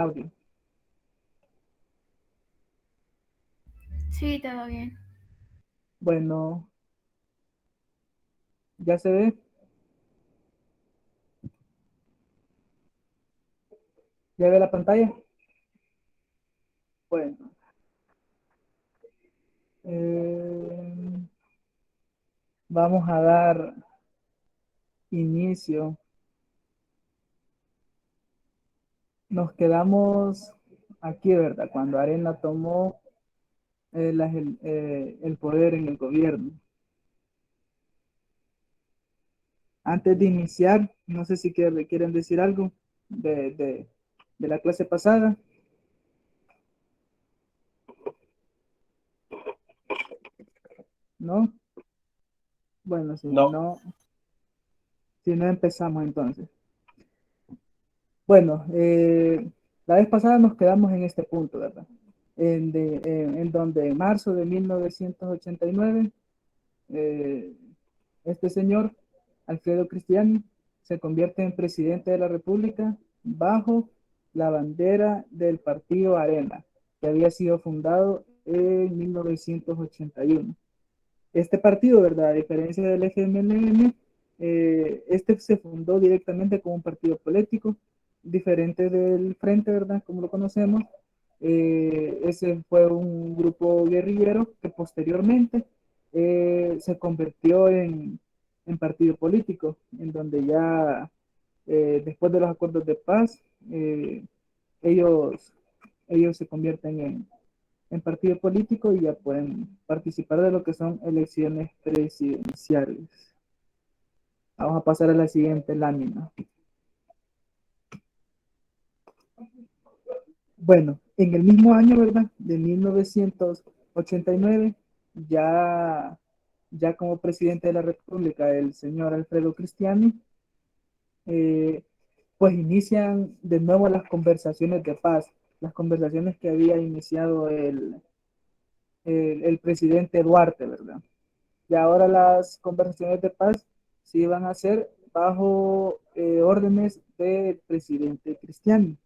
Audio. Sí, todo bien. Bueno, ya se ve, ya ve la pantalla. Bueno, eh, vamos a dar inicio. Nos quedamos aquí, ¿verdad? Cuando Arena tomó el poder en el gobierno. Antes de iniciar, no sé si quieren decir algo de, de, de la clase pasada, ¿no? Bueno, No, si no empezamos entonces. Bueno, la vez pasada nos quedamos en este punto, ¿verdad? En donde en marzo de 1989, eh, este señor, Alfredo Cristiani, se convierte en presidente de la República bajo la bandera del partido Arena, que había sido fundado en 1981. Este partido, ¿verdad? A diferencia del FMLN, este se fundó directamente como un partido político, diferente del Frente, ¿verdad? Como lo conocemos. Ese fue un grupo guerrillero que posteriormente se convirtió en partido político, en donde ya después de los acuerdos de paz, eh, ellos, ellos se convierten en partido político y ya pueden participar de lo que son elecciones presidenciales. Vamos a pasar a la siguiente lámina. Bueno, en el mismo año, ¿verdad? De 1989, ya, ya como presidente de la República, el señor Alfredo Cristiani, eh, pues inician de nuevo las conversaciones de paz, las conversaciones que había iniciado el presidente Duarte, ¿verdad? Y ahora las conversaciones de paz se iban a hacer bajo órdenes del presidente Cristiani.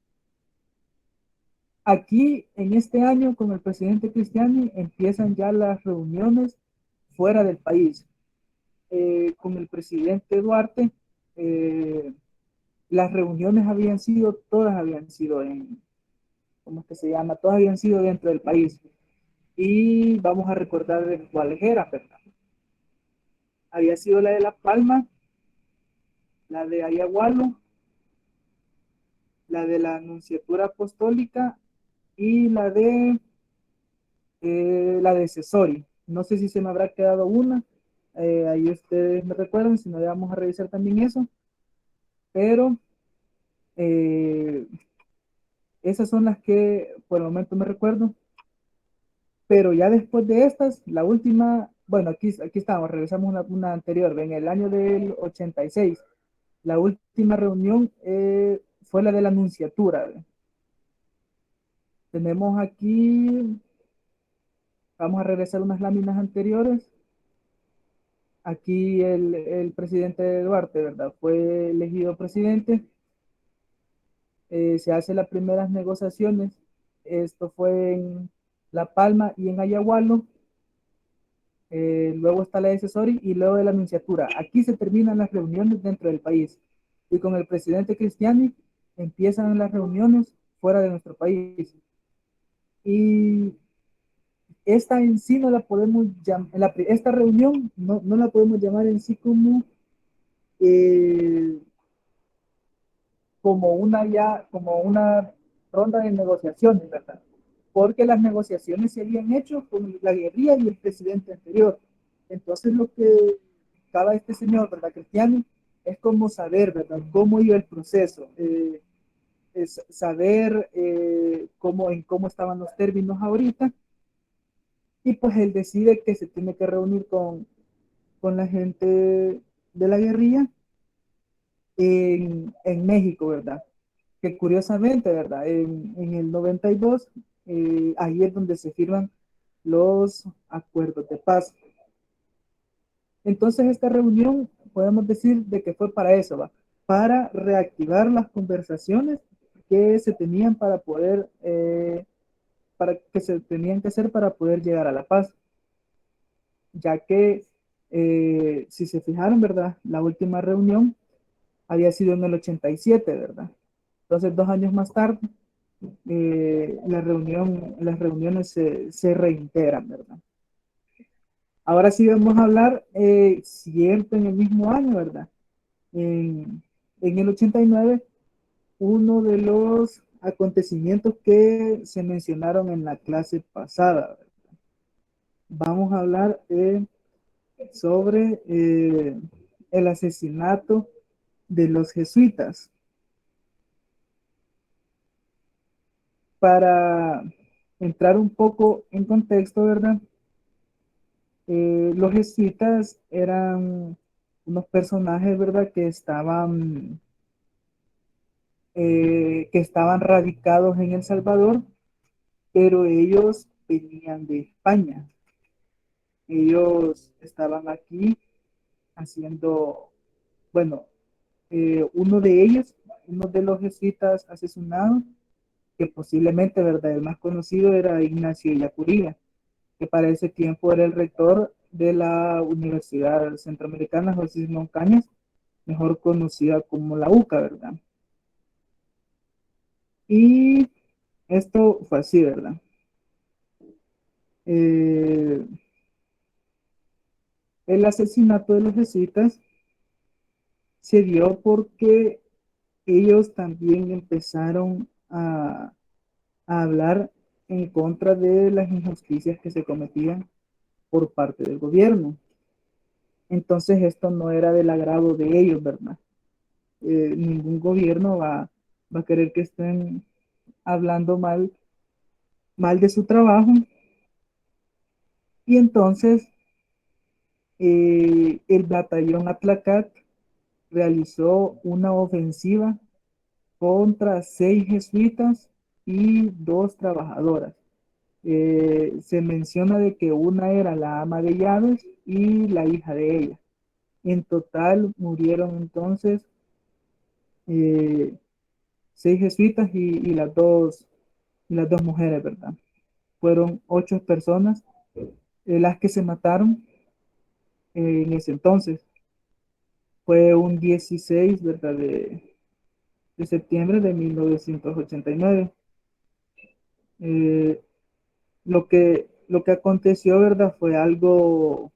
Aquí, en este año, con el presidente Cristiani, empiezan ya las reuniones fuera del país. Con el presidente Duarte, eh, las reuniones todas habían sido ¿cómo es que se llama? Todas habían sido dentro del país. Y vamos a recordar de cuáles eran, ¿verdad? Había sido la de La Palma, la de Ayahualo, la de la Anunciatura Apostólica y la de Cesori. No sé si se me habrá quedado una. Ahí ustedes me recuerdan, si no, vamos a revisar también eso. Pero eh, esas son las que por el momento me recuerdo. Pero ya después de estas, la última, bueno, aquí estamos, revisamos una anterior, en el año del 86. La última reunión fue la de la Anunciatura. Tenemos aquí, vamos a regresar unas láminas anteriores. Aquí el presidente Duarte, ¿verdad? Fue elegido presidente. Se hacen las primeras negociaciones. Esto fue en La Palma y en Ayahualo. Luego está la de Cesori y luego de la Anunciatura. Aquí se terminan las reuniones dentro del país. Y con el presidente Cristiani empiezan las reuniones fuera de nuestro país. Y esta en sí no la podemos llamar, esta reunión no la podemos llamar en sí eh, como una ronda de negociaciones, ¿verdad? Porque las negociaciones se habían hecho con la guerrilla y el presidente anterior. Entonces lo que cada este señor, ¿verdad? Cristiano, es como saber, ¿verdad? Cómo iba el proceso, es saber cómo estaban los términos ahorita, y pues él decide que se tiene que reunir con la gente de la guerrilla en México, ¿verdad? Que curiosamente, ¿verdad? En el 92, ahí es donde se firman los acuerdos de paz. Entonces, esta reunión podemos decir de que fue para eso, ¿va? Para reactivar las conversaciones que se tenían para poder, para que se tenían que hacer para poder llegar a la paz, ya que si se fijaron, ¿verdad? La última reunión había sido en el 87, ¿verdad? Entonces, 2 años más tarde, las reuniones se reintegran, ¿verdad? Ahora sí vamos a hablar, cierto, en el mismo año, ¿verdad? En el 89, uno de los acontecimientos que se mencionaron en la clase pasada, ¿verdad? Vamos a hablar sobre el asesinato de los jesuitas. Para entrar un poco en contexto, ¿verdad? Los jesuitas eran unos personajes, ¿verdad? Que estaban radicados en El Salvador, pero ellos venían de España. Ellos estaban aquí haciendo, bueno, uno de ellos, uno de los jesuitas asesinados, que posiblemente, ¿verdad? El más conocido era Ignacio Ellacuría, que para ese tiempo era el rector de la Universidad Centroamericana José Simón Cañas, mejor conocida como la UCA, ¿verdad? Y esto fue así, ¿verdad? Eh, el asesinato de los jesuitas se dio porque ellos también empezaron a hablar en contra de las injusticias que se cometían por parte del gobierno. Entonces esto no era del agrado de ellos, ¿verdad? Ningún gobierno va a querer que estén hablando mal de su trabajo. Y entonces el batallón Atlacat realizó una ofensiva contra 6 jesuitas y 2 trabajadoras. Se menciona de que una era la ama de llaves y la hija de ella. En total murieron entonces eh, 6 jesuitas y las dos mujeres, ¿verdad? Fueron 8 personas las que se mataron en ese entonces. Fue un 16, ¿verdad? De septiembre de 1989. Eh, lo que aconteció, ¿verdad? Fue algo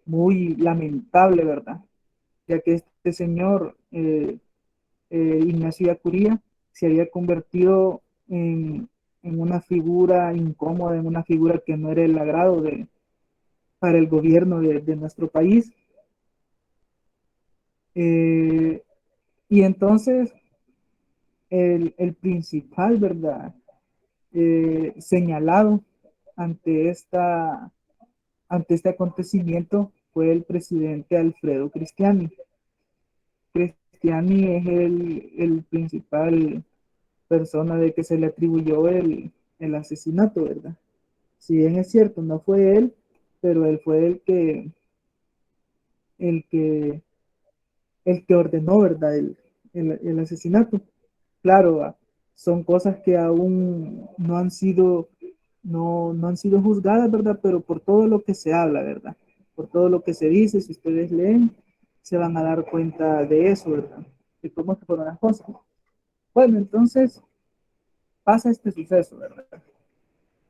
muy lamentable, ¿verdad? Ya que este señor, Ignacio Yacuría, se había convertido en una figura incómoda, en una figura que no era el agrado para el gobierno de nuestro país. Eh, y entonces el principal, ¿verdad? Señalado ante ante este acontecimiento fue el presidente Alfredo Cristiani. Cristiani es el principal persona de que se le atribuyó el asesinato, ¿verdad? Si bien es cierto, no fue él, pero él fue el que, el que ordenó, ¿verdad? El asesinato. Claro, son cosas que aún no han sido juzgadas, ¿verdad? Pero por todo lo que se habla, ¿verdad? Por todo lo que se dice, si ustedes leen, se van a dar cuenta de eso, ¿verdad? De cómo se fueron las cosas. Bueno, entonces pasa este suceso, ¿verdad?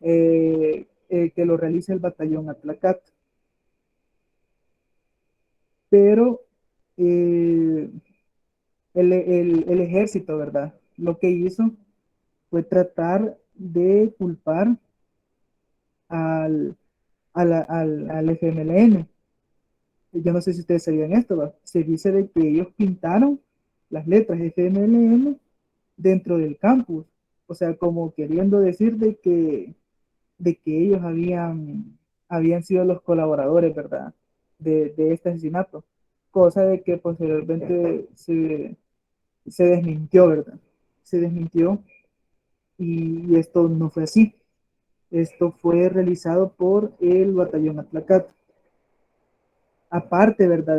Que lo realiza el batallón Atlacat. Pero eh, el ejército, ¿verdad? Lo que hizo fue tratar de culpar al, al FMLN. Yo no sé si ustedes sabían esto, ¿va? Se dice de que ellos pintaron las letras FMLN dentro del campus, o sea, como queriendo decir de que ellos habían sido los colaboradores, ¿verdad? De este asesinato, cosa de que posteriormente se desmintió, ¿verdad? Se desmintió y esto no fue así. Esto fue realizado por el batallón Atlacat. Aparte, ¿verdad?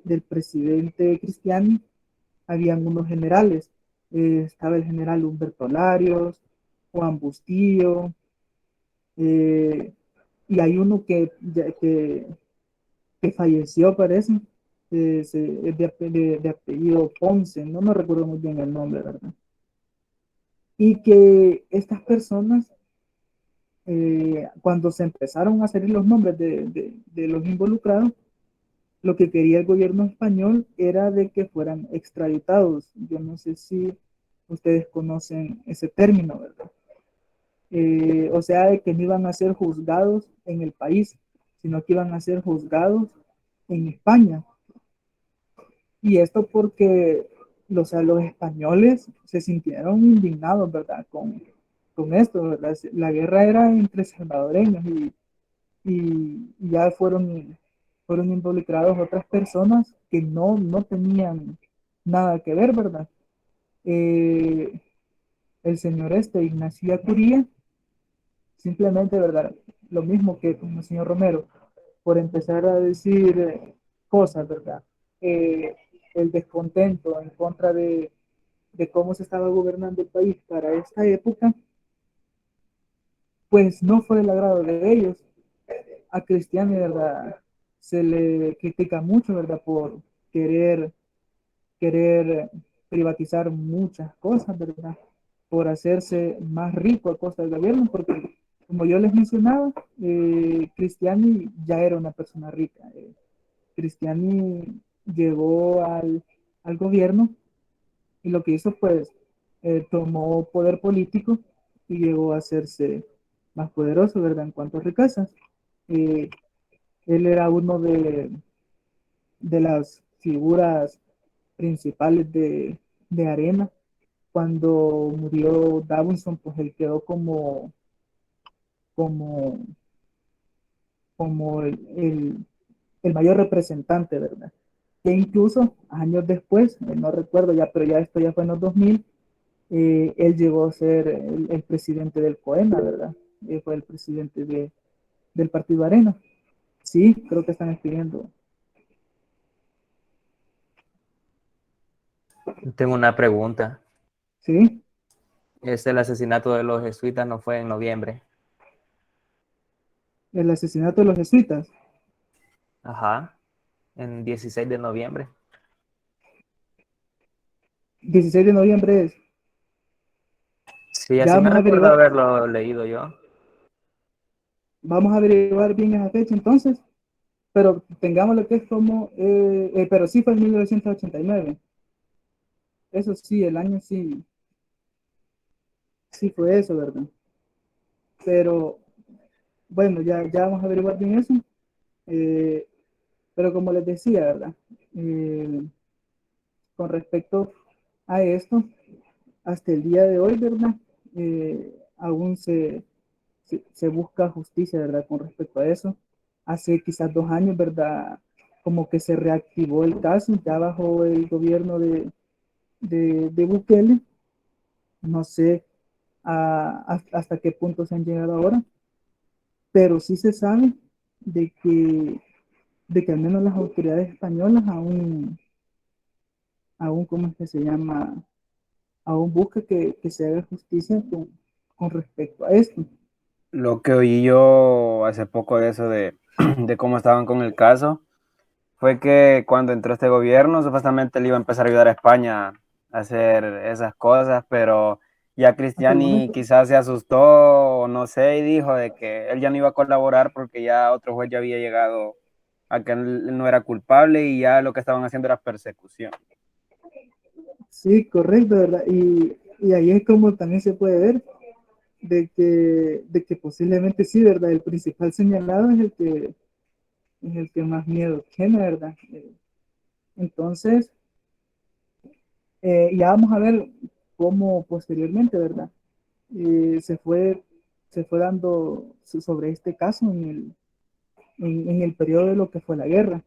Del presidente Cristiani, habían unos generales. Estaba el general Humberto Larios, Juan Bustillo, eh, y hay uno que falleció, parece, es de apellido Ponce, no me recuerdo muy bien el nombre, ¿verdad? Y que estas personas, cuando se empezaron a salir los nombres de los involucrados, lo que quería el gobierno español era de que fueran extraditados. Yo no sé si ustedes conocen ese término, ¿verdad? O sea, de que no iban a ser juzgados en el país, sino que iban a ser juzgados en España. Y esto porque los españoles se sintieron indignados, ¿verdad? Con esto, ¿verdad? La guerra era entre salvadoreños y ya fueron involucrados otras personas que no tenían nada que ver, ¿verdad? Eh, el señor Ignacio Curía, simplemente, ¿verdad? Lo mismo que con el señor Romero, por empezar a decir cosas, ¿verdad? Eh, el descontento en contra de cómo se estaba gobernando el país para esta época, pues no fue del agrado de ellos. A Cristian, ¿verdad? Se le critica mucho, ¿verdad? Por querer, querer privatizar muchas cosas, ¿verdad? Por hacerse más rico a costa del gobierno, porque como yo les mencionaba, Cristiani ya era una persona rica. Cristiani llegó al gobierno y lo que hizo, pues, tomó poder político y llegó a hacerse más poderoso, ¿verdad? En cuanto a riquezas. Eh, Él era uno de las figuras principales de Arena. Cuando murió Davinson, pues él quedó como, como el mayor representante, ¿verdad? Que incluso años después, no recuerdo ya, pero ya esto ya fue en los 2000, él llegó a ser el presidente del COENA, ¿verdad? Fue el presidente del partido Arena. Sí, creo que están escribiendo. Tengo una pregunta. Sí, El asesinato de los jesuitas no fue en noviembre. el asesinato de los jesuitas. Ajá, en 16 de noviembre. 16 de noviembre es. Sí, Ya así me recuerdo haberlo leído yo. vamos a averiguar bien esa fecha entonces, pero tengamos lo que es como, pero sí fue en 1989. Eso sí, el año sí, sí fue eso, ¿verdad? Pero bueno, ya vamos a averiguar bien eso. Eh, pero como les decía, ¿verdad? Eh, con respecto a esto, hasta el día de hoy, ¿verdad? Aún se busca justicia, ¿verdad? Con respecto a eso. Hace quizás 2 años, ¿verdad? Como que se reactivó el caso ya bajo el gobierno de Bukele. No sé hasta qué punto se han llegado ahora, pero sí se sabe de que, de que al menos las autoridades españolas aún ¿cómo es que se llama? Aún busca que se haga justicia con respecto a esto. Lo que oí yo hace poco de eso de cómo estaban con el caso fue que cuando entró este gobierno supuestamente le iba a empezar a ayudar a España a hacer esas cosas, pero ya Hasta el Cristiani momento, quizás se asustó o no sé y dijo de que él ya no iba a colaborar porque ya otro juez ya había llegado a que él no era culpable y ya lo que estaban haciendo era persecución. sí, correcto, ¿verdad? Y ahí es como también se puede ver de que posiblemente sí, ¿verdad? El principal señalado es el que más miedo tiene, ¿verdad? Entonces, ya vamos a ver cómo posteriormente, ¿verdad? Eh, se fue, se fue dando sobre este caso en el periodo de lo que fue la guerra.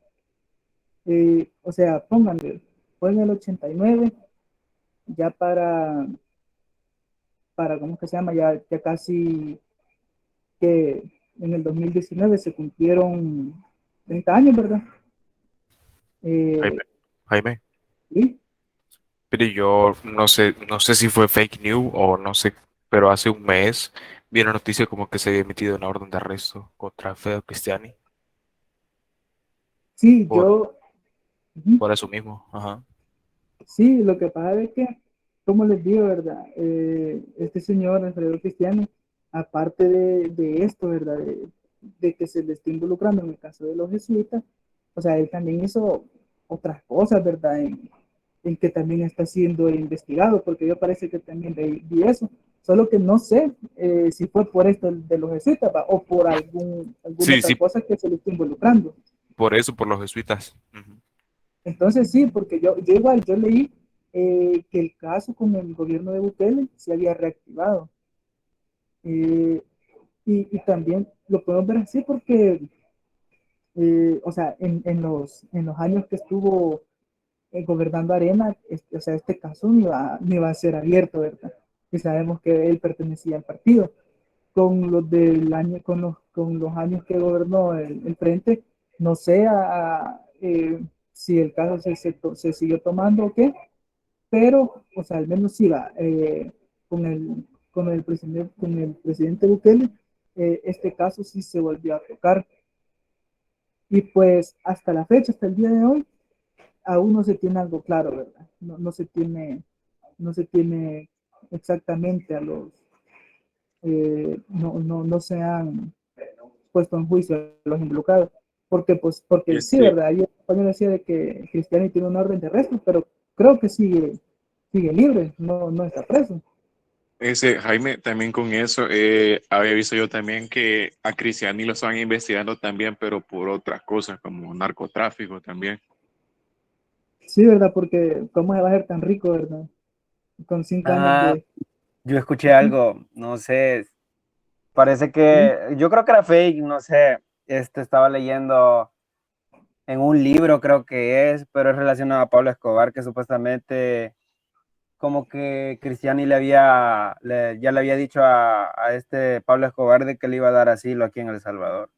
O sea, pónganle, fue en el 89, ya ¿cómo que se llama? Ya casi que en el 2019 se cumplieron 30 años, ¿verdad? Jaime, Eh, Jaime, ¿Sí? Pero yo no sé si fue fake news o no sé, pero hace un mes vi una noticia como que se había emitido una orden de arresto contra Fede Cristiani Sí, por, ujú. por eso mismo. Ajá. Sí, lo que pasa es que, como les digo, ¿verdad? Este señor, Alfredo Cristiano, aparte de esto, ¿verdad? De que se le está involucrando en el caso de los jesuitas, o sea, él también hizo otras cosas, ¿verdad? En que también está siendo investigado, porque yo parece que también vi eso, solo que no sé si fue por esto de los jesuitas, ¿va? O por alguna Sí, otra sí, cosa que se le está involucrando. por eso, por los jesuitas. Ujú. Entonces sí, porque yo igual, yo leí que el caso con el gobierno de Bukele se había reactivado. Eh, y también lo podemos ver así porque, o sea, en los años que estuvo gobernando Arena, o sea, este caso no iba a ser abierto, ¿verdad? Y sabemos que él pertenecía al partido. Con los del año, con los años que gobernó el Frente, no sé si el caso se siguió tomando o qué, pero, o sea, al menos sí va, con el presidente Bukele, este caso sí se volvió a tocar. Y pues hasta la fecha, hasta el día de hoy, aún no se tiene algo claro, ¿verdad? No se tiene exactamente no se han puesto en juicio a los involucrados. Porque sí, Este, ¿verdad? Ayer el compañero decía de que Cristiani tiene una orden de arresto, pero creo que sigue libre, no está preso. Jaime, también con eso, había visto yo también que a Cristiani lo estaban investigando también, pero por otras cosas, como narcotráfico también. Sí, ¿verdad? Porque ¿cómo se va a ser tan rico, verdad? Con 5 años Ah, de... yo escuché algo, no sé, parece Sí, que, yo creo que era fake, no sé, estaba leyendo en un libro, creo que es, pero es relacionado a Pablo Escobar, que supuestamente como que Cristiani ya le había dicho a este Pablo Escobar de que le iba a dar asilo aquí en El Salvador,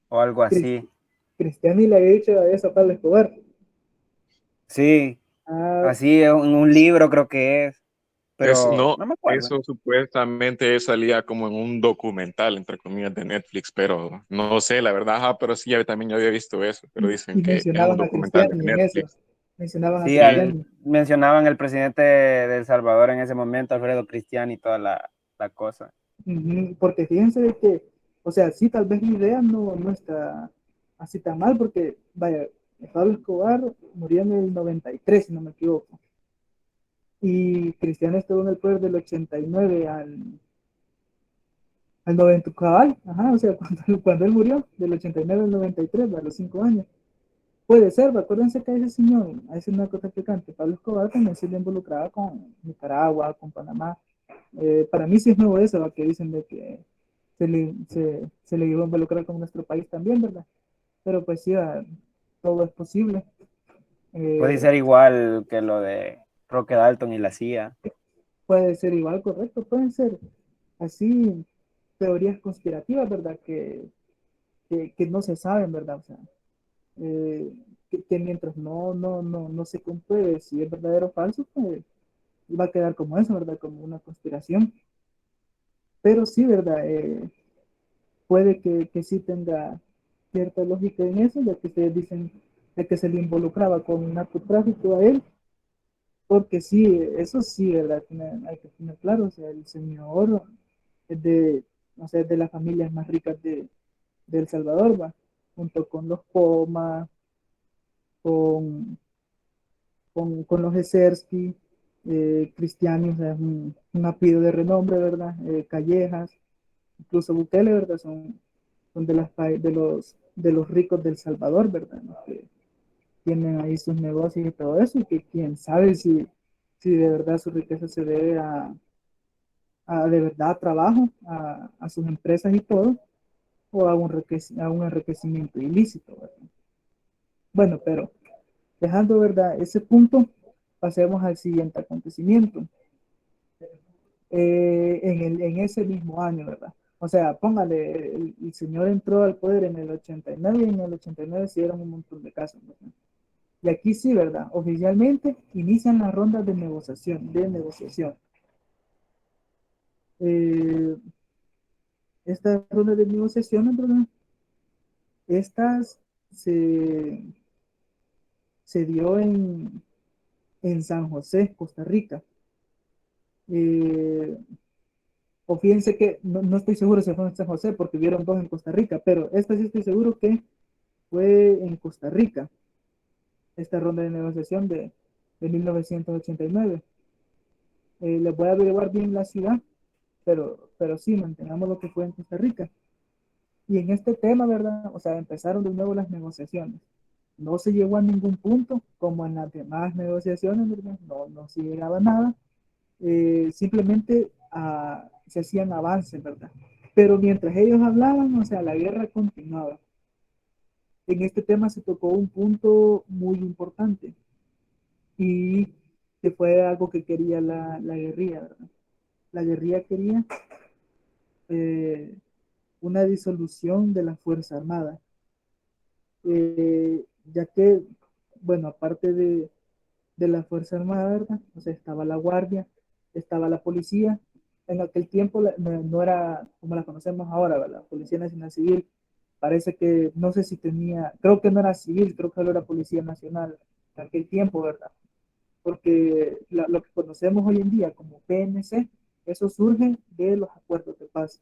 o algo Cris- así. Cristiani le había dicho eso a Pablo Escobar. Sí, Ah, así en un libro creo que es, pero No, no me acuerdo. eso supuestamente salía como en un documental, entre comillas, de Netflix, pero no sé, la verdad, pero sí, también yo había visto eso, pero dicen y que es un mencionaban a documental de Cristiani en eso. Netflix. Mencionaban a Sí, Sí, Cristiani. mencionaban el presidente de El Salvador en ese momento, Alfredo Cristiani y toda la cosa. Ujú. Porque fíjense de que, o sea, sí, tal vez la idea no está así tan mal, porque, vaya, Pablo Escobar murió en el 93, si no me equivoco. Y Cristiano estuvo en el poder del 89 al 90, cabal, ajá, o sea, cuando él murió, del 89 al 93, a los 5 años. Puede ser, acuérdense que a ese señor, a ese narcotraficante, Pablo Escobar, también se le involucraba con Nicaragua, con Panamá. Para mí sí es nuevo eso, ¿va? Que dicen de que se le iba a involucrar con nuestro país también, ¿verdad? Pero pues sí, todo es posible. Puede Eh, ser igual que lo de Roque Dalton y la CIA. puede ser igual, correcto, pueden ser así teorías conspirativas, ¿verdad? Que no se saben, ¿verdad? O sea, eh, que mientras no se compruebe si es verdadero o falso, pues va a quedar como eso, ¿verdad? Como una conspiración. Pero sí, ¿verdad? Puede que sí tenga cierta lógica en eso, ya que ustedes dicen de que se le involucraba con narcotráfico a él, porque sí, eso sí, ¿verdad? Hay que tener claro, o sea, el señor es de, o sea, es de las familias más ricas de El Salvador, va, junto con los Poma, con, con los Ezersky, Cristianos, o sea, es un apellido de renombre, ¿verdad? Callejas, incluso Bukele, ¿verdad? Son de los ricos del Salvador, ¿verdad? ¿No? Que tienen ahí sus negocios y todo eso, y que quién sabe si de verdad su riqueza se debe a de verdad trabajo, a sus empresas y todo, o a un enriquecimiento ilícito, ¿verdad? Bueno, pero dejando, ¿verdad? Ese punto, pasemos al siguiente acontecimiento. En ese mismo año, ¿verdad? O sea, póngale, el señor entró al poder en el 89 y en el 89 se dieron un montón de casos, ¿verdad? Y aquí sí, ¿verdad? Oficialmente inician las rondas de negociación. Eh, estas rondas de negociación, ¿verdad? Estas se, se dio en San José, Costa Rica. Eh, o fíjense que no estoy seguro si fue en San José porque vieron dos en Costa Rica, pero esta sí estoy seguro que fue en Costa Rica, esta ronda de negociación de 1989. Les voy a averiguar bien la ciudad, pero sí, mantengamos lo que fue en Costa Rica. Y en este tema, ¿verdad? O sea, empezaron de nuevo las negociaciones. No se llegó a ningún punto, como en las demás negociaciones, ¿verdad? No se llegaba a nada. Simplemente se hacían avances, ¿verdad? Pero mientras ellos hablaban, o sea, la guerra continuaba. En este tema se tocó un punto muy importante y que fue algo que quería la guerrilla, ¿verdad? La guerrilla quería eh, una disolución de la Fuerza Armada, ya que, bueno, aparte de la Fuerza Armada, ¿verdad? O sea, estaba la Guardia, estaba la policía. En aquel tiempo no era como la conocemos ahora, ¿verdad? Policía Nacional Civil. Parece que, no sé si tenía, creo que no era civil, creo que solo era Policía Nacional en aquel tiempo, ¿verdad? Porque lo que conocemos hoy en día como PNC, eso surge de los acuerdos de paz.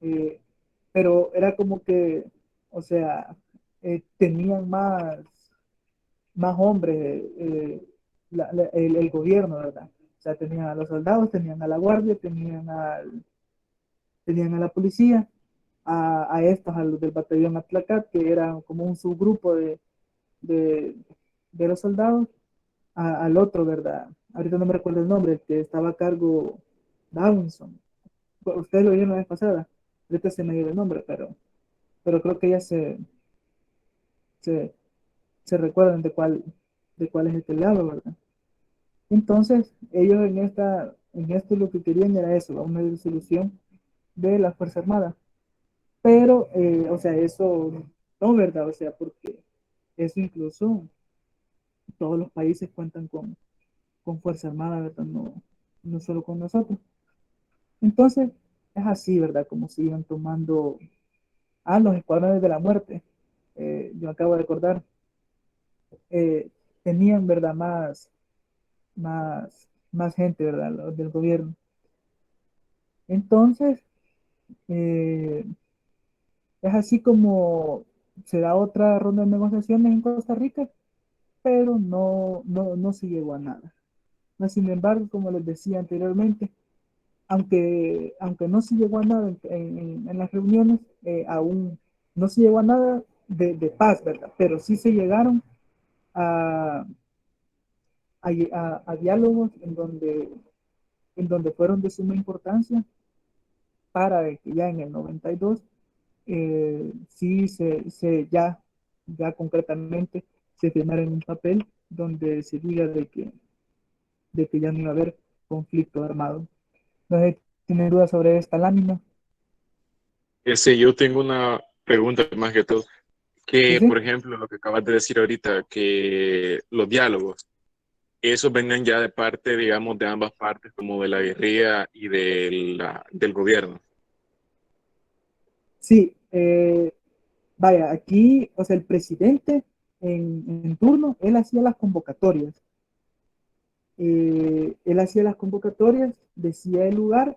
Eh, pero era como que, o sea, tenían más hombres el gobierno, ¿verdad? O sea, tenían a los soldados, tenían a la guardia, tenían a la policía, a estos, a los del batallón Atlacat, que eran como un subgrupo de, de los soldados, al otro, ¿verdad? Ahorita no me recuerdo el nombre, el que estaba a cargo, Davinson. Ustedes lo vieron la vez pasada, ahorita se me dio el nombre, pero creo que ya se, se recuerdan de cuál es este lado, ¿verdad? Entonces, ellos en esto lo que querían era eso, una disolución de la Fuerza Armada. Pero, o sea, eso no, ¿verdad? O sea, porque eso incluso todos los países cuentan con Fuerza Armada, ¿verdad? No solo con nosotros. Entonces, es así, ¿verdad? Como siguen tomando los escuadrones de la muerte. Yo acabo de recordar, eh, tenían, ¿verdad? Más gente, ¿verdad? Los del gobierno. Entonces, eh, es así como se da otra ronda de negociaciones en Costa Rica, pero no se llegó a nada. No, sin embargo, como les decía anteriormente, aunque no se llegó a nada en las reuniones, aún no se llegó a nada de paz, ¿verdad? Pero sí se llegaron a, a diálogos en donde fueron de suma importancia para que ya en el 92 sí ya concretamente se firmara en un papel donde se diga de que ya no iba a haber conflicto armado. No sé si tiene dudas sobre esta lámina. Yo tengo una pregunta más que todo, Sí, que sí. por ejemplo lo que acabas de decir ahorita, que los diálogos, esos vengan ya de parte, digamos, de ambas partes, como de la guerrilla y del gobierno. Sí, vaya, aquí, o sea, el presidente en turno, él hacía las convocatorias. Él hacía las convocatorias, decía el lugar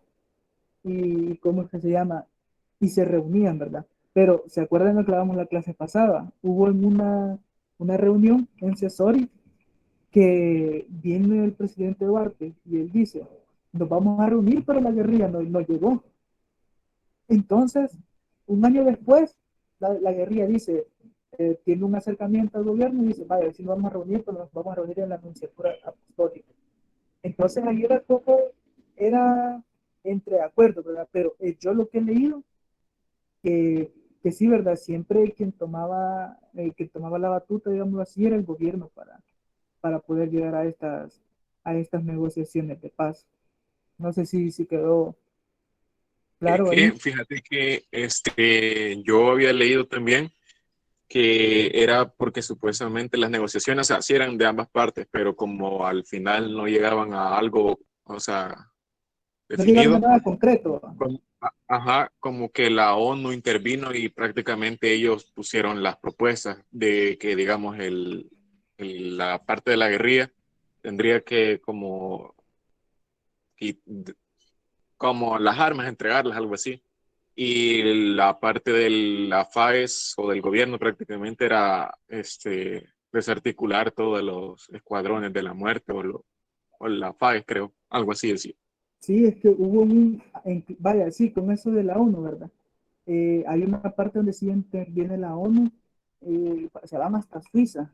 y cómo es que se llama, y se reunían, ¿verdad? Pero, ¿se acuerdan lo que hablábamos la clase pasada? Hubo en una reunión en Cesori que viene el presidente Duarte y él dice, nos vamos a reunir, pero la guerrilla no llegó. Entonces, un año después, la guerrilla dice, tiene un acercamiento al gobierno y dice, vaya, si nos vamos a reunir, pero nos vamos a reunir en la Nunciatura Apostólica. Entonces, ahí era entre acuerdos, ¿verdad? Pero yo lo que he leído, que sí, ¿verdad? Siempre quien tomaba la batuta, digamos así, era el gobierno para poder llegar a estas negociaciones de paz. No sé si quedó Es claro que ahí. fíjate que yo había leído también que era porque supuestamente las negociaciones, o sea, sí eran de ambas partes, pero como al final no llegaban a algo, o sea, No llegaron a definido, nada concreto. ajá, como que la ONU intervino y prácticamente ellos pusieron las propuestas de que, digamos, la parte de la guerrilla tendría que y- como las armas, entregarlas, algo así. Y la parte de la FAES o del gobierno prácticamente era desarticular todos los escuadrones de la muerte o la FAES, creo, algo así decía. Sí, es que hubo vaya, sí, con eso de la ONU, ¿verdad? Hay una parte donde sí interviene la ONU, se van hasta Suiza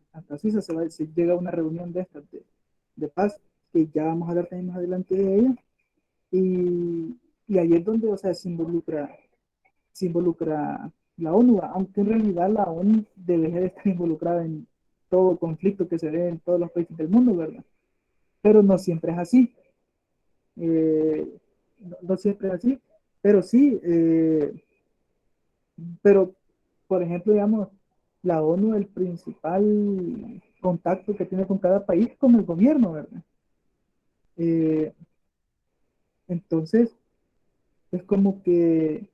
se llega a una reunión de estas de paz, que ya vamos a hablar también más adelante de ella, y ahí es donde, o sea, se involucra la ONU, aunque en realidad la ONU debería de estar involucrada en todo conflicto que se ve en todos los países del mundo, ¿verdad? Pero no siempre es así. No siempre es así, pero sí, pero por ejemplo, digamos, la ONU, el principal contacto que tiene con cada país es con el gobierno, ¿verdad? Eh, entonces, es como que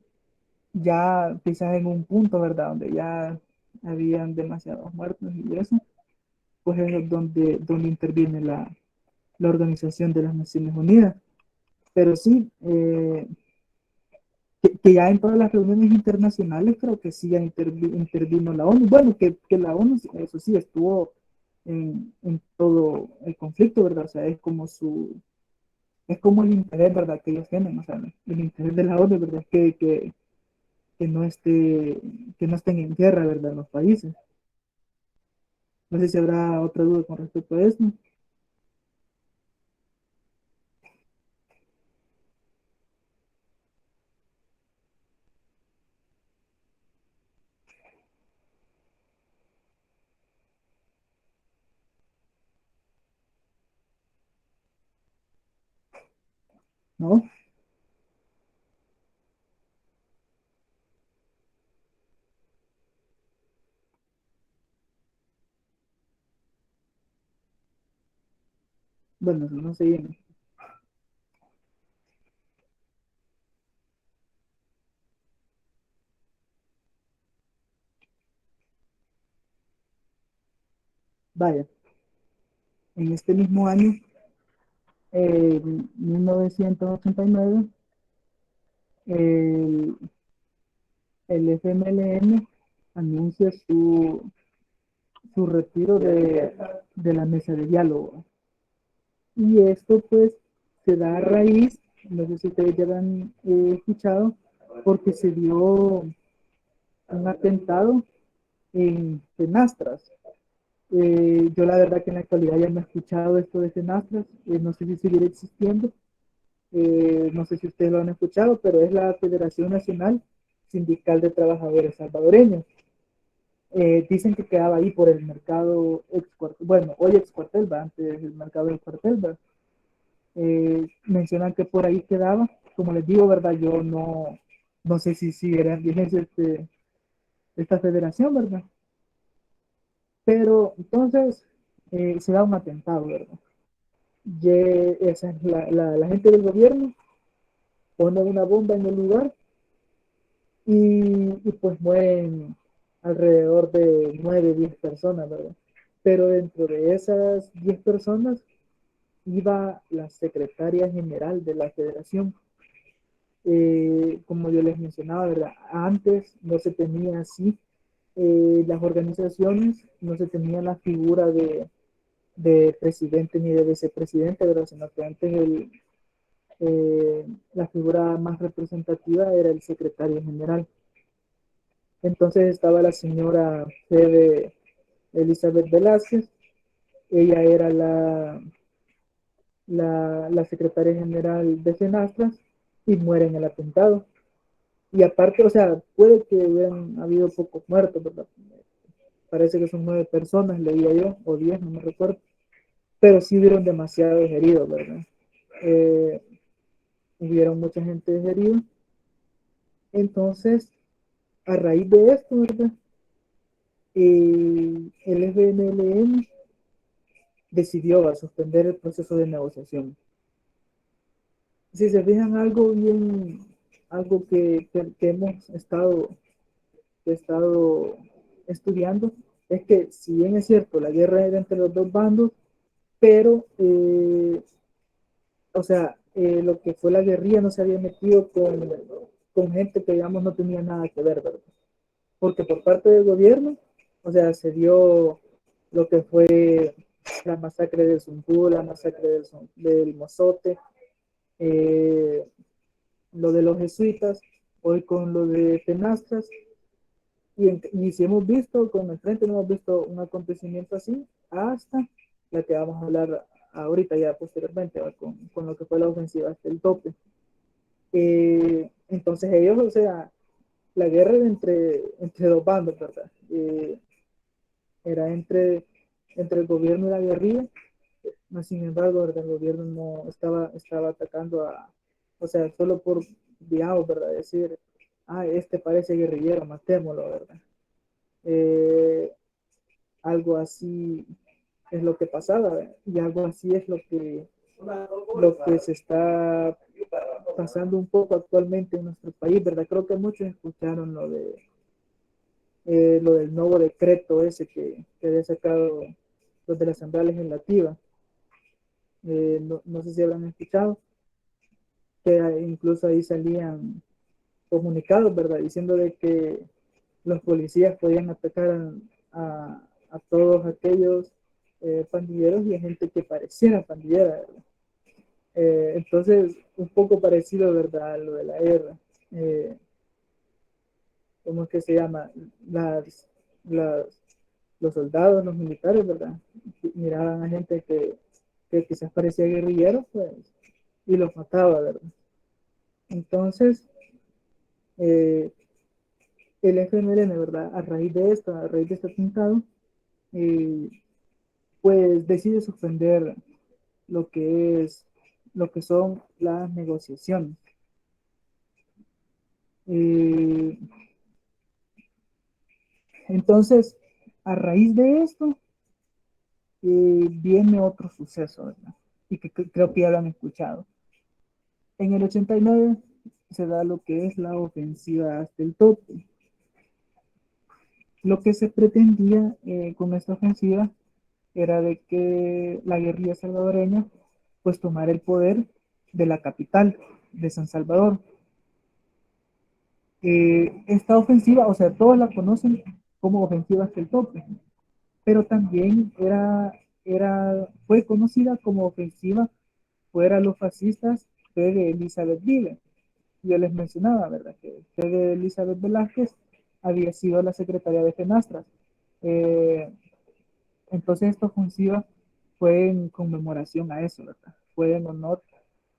ya quizás en un punto, ¿verdad? Donde ya habían demasiados muertos y eso, pues es donde interviene la Organización de las Naciones Unidas. Pero sí, que ya en todas las reuniones internacionales creo que sí ya intervino la ONU. Bueno, que la ONU, eso sí, estuvo en todo el conflicto, ¿verdad? O sea, es como el interés, ¿verdad? Que ellos tienen, o sea, el interés de la ONU, ¿verdad? Que no que no estén en guerra, ¿verdad? Los países. No sé si habrá otra duda con respecto a eso. ¿No? Bueno, no sé bien. Vaya, en este mismo año, 1989, el, el FMLN anuncia su retiro de la mesa de diálogo. Y esto pues se da a raíz, no sé si ustedes ya lo han escuchado, porque se dio un atentado en Fenastras. Yo la verdad que en la actualidad ya no he escuchado esto de Fenastras, no sé si seguirá existiendo, no sé si ustedes lo han escuchado, pero es la Federación Nacional Sindical de Trabajadores Salvadoreños. Dicen que quedaba ahí por el mercado bueno, hoy ex cuartel, va, antes el mercado del cuartel, va. Mencionan que por ahí quedaba, como les digo, ¿verdad? Yo no sé si sigue en vigencia esta federación, ¿verdad? Pero entonces se da un atentado, ¿verdad? Esa es la gente del gobierno pone una bomba en el lugar y pues mueren alrededor de 9 10 personas, ¿verdad? Pero dentro de esas 10 personas iba la secretaria general de la federación. Como yo les mencionaba, ¿verdad? Antes no se tenía así las organizaciones, no se tenía la figura de presidente ni de vicepresidente, ¿verdad? Sino que antes la figura más representativa era el secretario general. Entonces estaba la señora Fede Elizabeth Velázquez, ella era la secretaria general de Senastras y muere en el atentado. Y aparte, o sea, puede que hubieran habido pocos muertos, ¿verdad? Parece que son 9 personas, leía yo, o 10, no me recuerdo, pero sí hubieron demasiados heridos, ¿verdad? Eh, hubieron mucha gente herida. Entonces, a raíz de esto, ¿verdad? el FMLN decidió suspender el proceso de negociación. Si se fijan, algo que hemos estado estudiando, es que si bien es cierto, la guerra era entre los dos bandos, pero, o sea, lo que fue la guerrilla no se había metido con gente que, digamos, no tenía nada que ver, ¿verdad? Porque por parte del gobierno, o sea, se dio lo que fue la masacre de Zumbú, la masacre del Mozote, eh, lo de los jesuitas, hoy con lo de Tenastras, y si hemos visto, con el frente no hemos visto un acontecimiento así, hasta la que vamos a hablar ahorita ya posteriormente, con lo que fue la ofensiva hasta el tope. Entonces ellos, o sea, la guerra era entre dos bandos, ¿verdad? Era entre el gobierno y la guerrilla, sin embargo, ¿verdad? El gobierno no estaba atacando o sea, solo por, digamos, ¿verdad? Decir, este parece guerrillero, matémoslo, ¿verdad? Eh, Algo así es lo que pasaba, ¿verdad? Y algo así es lo que se está pasando un poco actualmente en nuestro país, ¿verdad? Creo que muchos escucharon lo del nuevo decreto ese que había sacado los de la Asamblea Legislativa. No sé si habrán escuchado, que incluso ahí salían comunicados, ¿verdad? Diciendo de que los policías podían atacar a todos aquellos pandilleros y a gente que pareciera pandillera, ¿verdad? Entonces, un poco parecido, ¿verdad? A lo de la guerra. ¿Cómo es que se llama? Las, los soldados, los militares, ¿verdad? Miraban a gente que quizás parecía guerrillero, pues, y los mataba, ¿verdad? Entonces, eh, el FMLN, ¿verdad? A raíz de este atentado, eh, pues decide suspender lo que es, lo que son las negociaciones. Eh, entonces, a raíz de esto, viene otro suceso, ¿verdad? Y que creo que ya lo han escuchado. En el 89 se da lo que es la ofensiva hasta el tope. Lo que se pretendía con esta ofensiva era de que la guerrilla salvadoreña pues tomara el poder de la capital, de San Salvador. Esta ofensiva, o sea, todos la conocen como ofensiva hasta el tope, pero también fue conocida como ofensiva fuera los fascistas de Elizabeth Ville. Yo les mencionaba, ¿verdad? Que de Elizabeth Velázquez había sido la secretaria de Fenastras. Entonces esta ofensiva fue en conmemoración a eso, ¿verdad? Fue en honor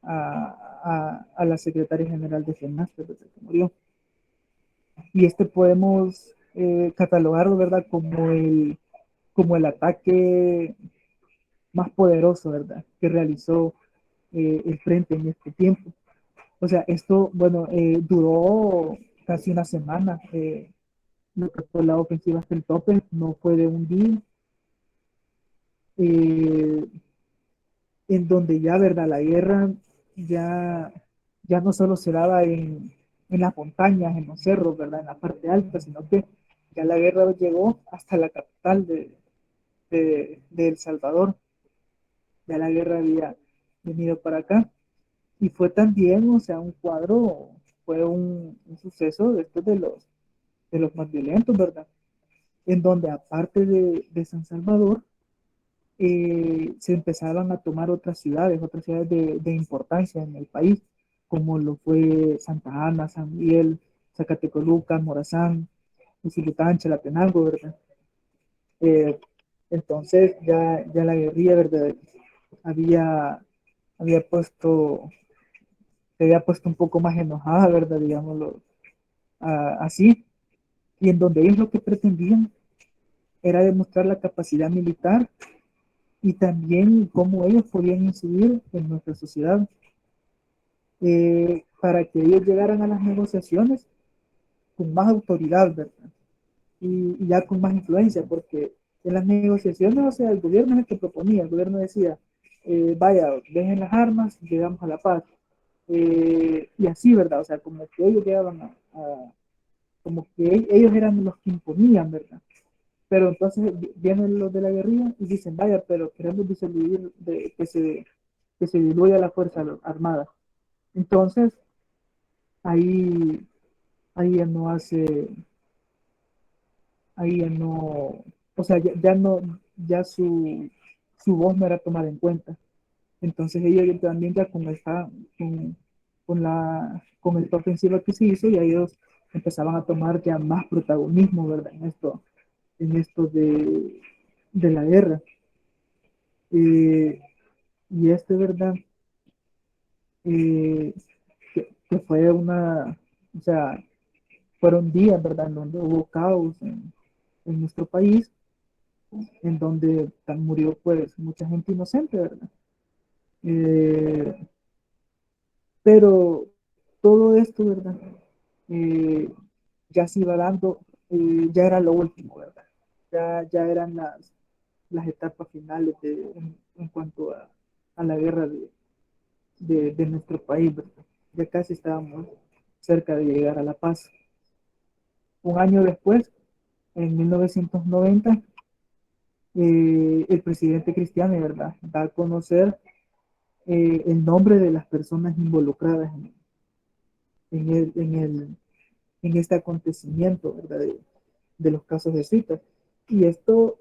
a la secretaria general de Fenastras, ¿verdad? Que murió. Y podemos catalogarlo, ¿verdad? Como el ataque más poderoso, ¿verdad? Que realizó el frente en este tiempo. O sea, esto, bueno, duró casi una semana. Lo que fue la ofensiva hasta el tope, no fue de un día. Eh, en donde ya, ¿verdad? La guerra ya no solo se daba en las montañas, en los cerros, ¿verdad? En la parte alta, sino que ya la guerra llegó hasta la capital de El Salvador. Ya la guerra había venido para acá. Y fue también, o sea, fue un suceso de estos de los más violentos, ¿verdad? En donde aparte de San Salvador, se empezaron a tomar otras ciudades de importancia en el país, como lo fue Santa Ana, San Miguel, Zacatecoluca, Morazán, Usulután, Chalatenango, ¿verdad? Eh, entonces ya la guerrilla, ¿verdad? Había, había puesto, se había puesto un poco más enojada, ¿verdad? Digámoslo así, y en donde ellos lo que pretendían era demostrar la capacidad militar y también cómo ellos podían incidir en nuestra sociedad, para que ellos llegaran a las negociaciones con más autoridad, ¿verdad? y ya con más influencia, porque en las negociaciones, o sea, el gobierno es el que proponía, el gobierno decía, vaya, dejen las armas, llegamos a la paz. Y así, ¿verdad? O sea, como que ellos llegaban como que ellos eran los que imponían, ¿verdad? Pero entonces vienen los de la guerrilla y dicen, vaya, pero queremos disolver, que se diluya la fuerza armada. Entonces, ahí, ahí ya no hace, ahí ya no, o sea, ya no, ya su voz no era tomada en cuenta. Entonces ellos también ya con esta ofensiva que se hizo, ya ellos empezaban a tomar ya más protagonismo, ¿verdad? En esto de la guerra. Eh, y ¿verdad? Eh, que fue o sea, fueron días, ¿verdad? En donde hubo caos en nuestro país, en donde murió pues mucha gente inocente, ¿verdad? Eh, pero todo esto, ¿verdad? Eh, ya se iba dando, ya era lo último, ¿verdad? Ya eran las etapas finales en cuanto a la guerra de nuestro país, ¿verdad? Ya casi estábamos cerca de llegar a la paz. Un año después, en 1990, el presidente Cristiano, ¿verdad? Da a conocer el nombre de las personas involucradas en, el, en, el, en este acontecimiento, ¿verdad? De los casos de cita. Y esto